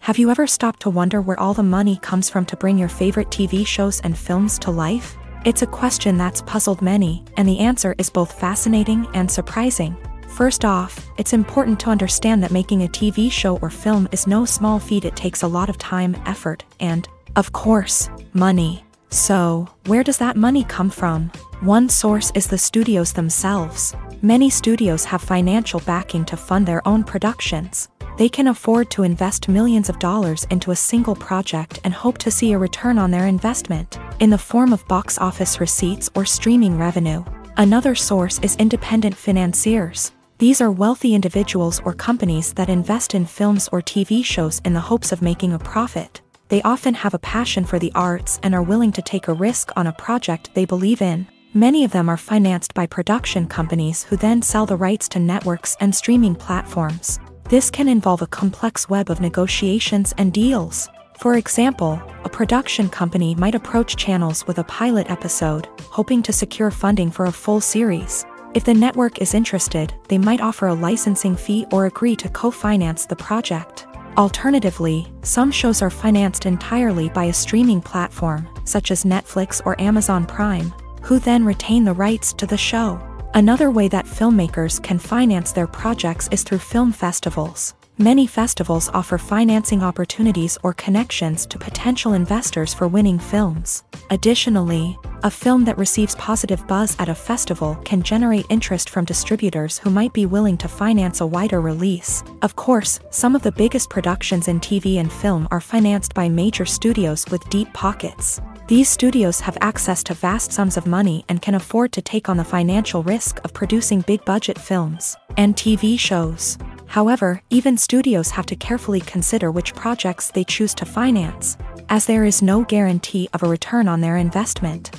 Have you ever stopped to wonder where all the money comes from to bring your favorite TV shows and films to life? It's a question that's puzzled many, and the answer is both fascinating and surprising. First off, it's important to understand that making a TV show or film is no small feat. It takes a lot of time, effort, and, of course, money. So, where does that money come from? One source is the studios themselves. Many studios have financial backing to fund their own productions. They can afford to invest millions of dollars into a single project and hope to see a return on their investment, in the form of box office receipts or streaming revenue. Another source is independent financiers. These are wealthy individuals or companies that invest in films or TV shows in the hopes of making a profit. They often have a passion for the arts and are willing to take a risk on a project they believe in. Many of them are financed by production companies who then sell the rights to networks and streaming platforms. This can involve a complex web of negotiations and deals. For example, a production company might approach channels with a pilot episode, hoping to secure funding for a full series. If the network is interested, they might offer a licensing fee or agree to co-finance the project. Alternatively, some shows are financed entirely by a streaming platform, such as Netflix or Amazon Prime, who then retain the rights to the show. Another way that filmmakers can finance their projects is through film festivals. Many festivals offer financing opportunities or connections to potential investors for winning films. Additionally, a film that receives positive buzz at a festival can generate interest from distributors who might be willing to finance a wider release. Of course, some of the biggest productions in TV and film are financed by major studios with deep pockets. These studios have access to vast sums of money and can afford to take on the financial risk of producing big-budget films and TV shows. However, even studios have to carefully consider which projects they choose to finance, as there is no guarantee of a return on their investment.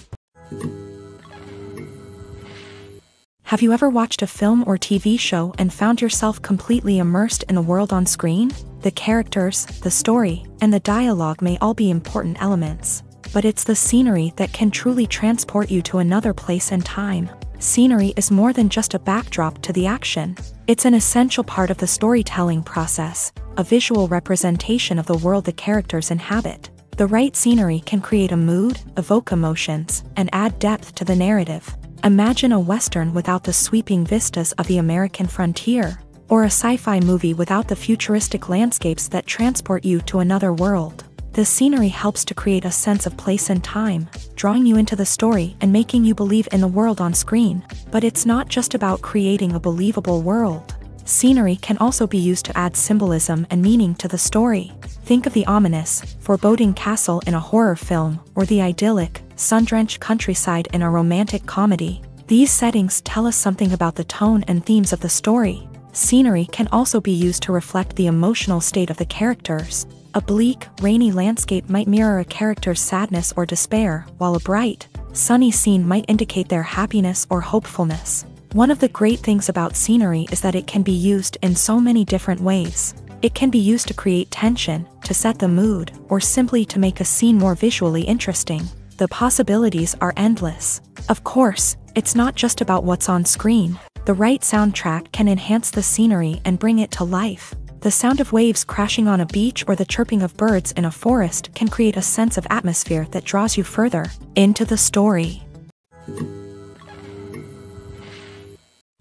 Have you ever watched a film or TV show and found yourself completely immersed in the world on screen? The characters, the story, and the dialogue may all be important elements, but it's the scenery that can truly transport you to another place and time. Scenery is more than just a backdrop to the action. It's an essential part of the storytelling process, a visual representation of the world the characters inhabit. The right scenery can create a mood, evoke emotions, and add depth to the narrative. Imagine a Western without the sweeping vistas of the American frontier, or a sci-fi movie without the futuristic landscapes that transport you to another world. The scenery helps to create a sense of place and time, drawing you into the story and making you believe in the world on screen. But it's not just about creating a believable world. Scenery can also be used to add symbolism and meaning to the story. Think of the ominous, foreboding castle in a horror film, or the idyllic, sun-drenched countryside in a romantic comedy. These settings tell us something about the tone and themes of the story. Scenery can also be used to reflect the emotional state of the characters. A bleak, rainy landscape might mirror a character's sadness or despair, while a bright, sunny scene might indicate their happiness or hopefulness. One of the great things about scenery is that it can be used in so many different ways. It can be used to create tension, to set the mood, or simply to make a scene more visually interesting. The possibilities are endless. Of course, it's not just about what's on screen. The right soundtrack can enhance the scenery and bring it to life. The sound of waves crashing on a beach or the chirping of birds in a forest can create a sense of atmosphere that draws you further into the story.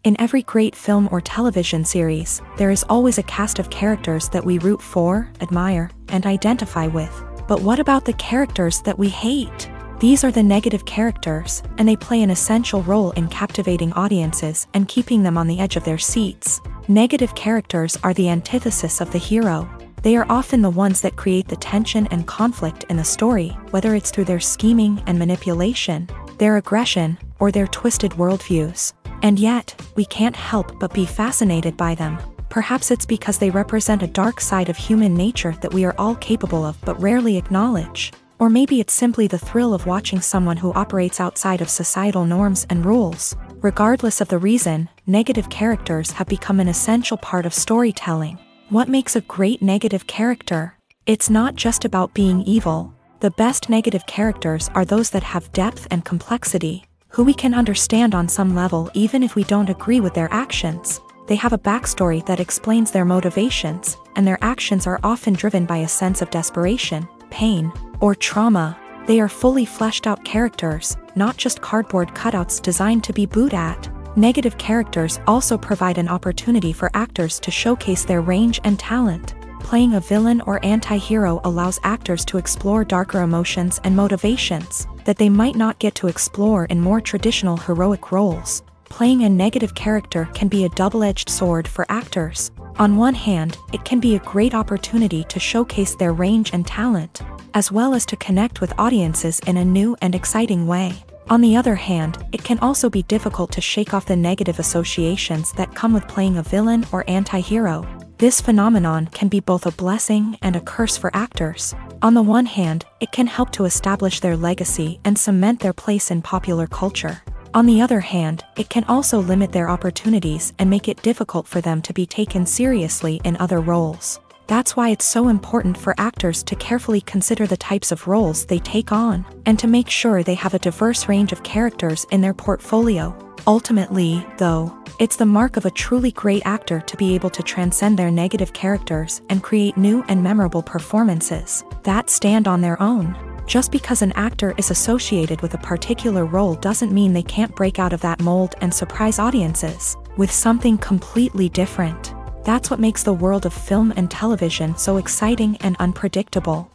In every great film or television series, there is always a cast of characters that we root for, admire, and identify with. But what about the characters that we hate? These are the negative characters, and they play an essential role in captivating audiences and keeping them on the edge of their seats. Negative characters are the antithesis of the hero. They are often the ones that create the tension and conflict in the story, whether it's through their scheming and manipulation, their aggression, or their twisted worldviews. And yet, we can't help but be fascinated by them. Perhaps it's because they represent a dark side of human nature that we are all capable of but rarely acknowledge. Or maybe it's simply the thrill of watching someone who operates outside of societal norms and rules. Regardless of the reason, negative characters have become an essential part of storytelling. What makes a great negative character? It's not just about being evil. The best negative characters are those that have depth and complexity, who we can understand on some level even if we don't agree with their actions. They have a backstory that explains their motivations, and their actions are often driven by a sense of desperation, pain, or trauma. They are fully fleshed out characters, not just cardboard cutouts designed to be booed at. Negative characters also provide an opportunity for actors to showcase their range and talent. Playing a villain or anti-hero allows actors to explore darker emotions and motivations that they might not get to explore in more traditional heroic roles. Playing a negative character can be a double-edged sword for actors. On one hand, it can be a great opportunity to showcase their range and talent, as well as to connect with audiences in a new and exciting way. On the other hand, it can also be difficult to shake off the negative associations that come with playing a villain or anti-hero. This phenomenon can be both a blessing and a curse for actors. On the one hand, it can help to establish their legacy and cement their place in popular culture. On the other hand, it can also limit their opportunities and make it difficult for them to be taken seriously in other roles. That's why it's so important for actors to carefully consider the types of roles they take on, and to make sure they have a diverse range of characters in their portfolio. Ultimately, though, it's the mark of a truly great actor to be able to transcend their negative characters and create new and memorable performances that stand on their own. Just because an actor is associated with a particular role doesn't mean they can't break out of that mold and surprise audiences with something completely different. That's what makes the world of film and television so exciting and unpredictable.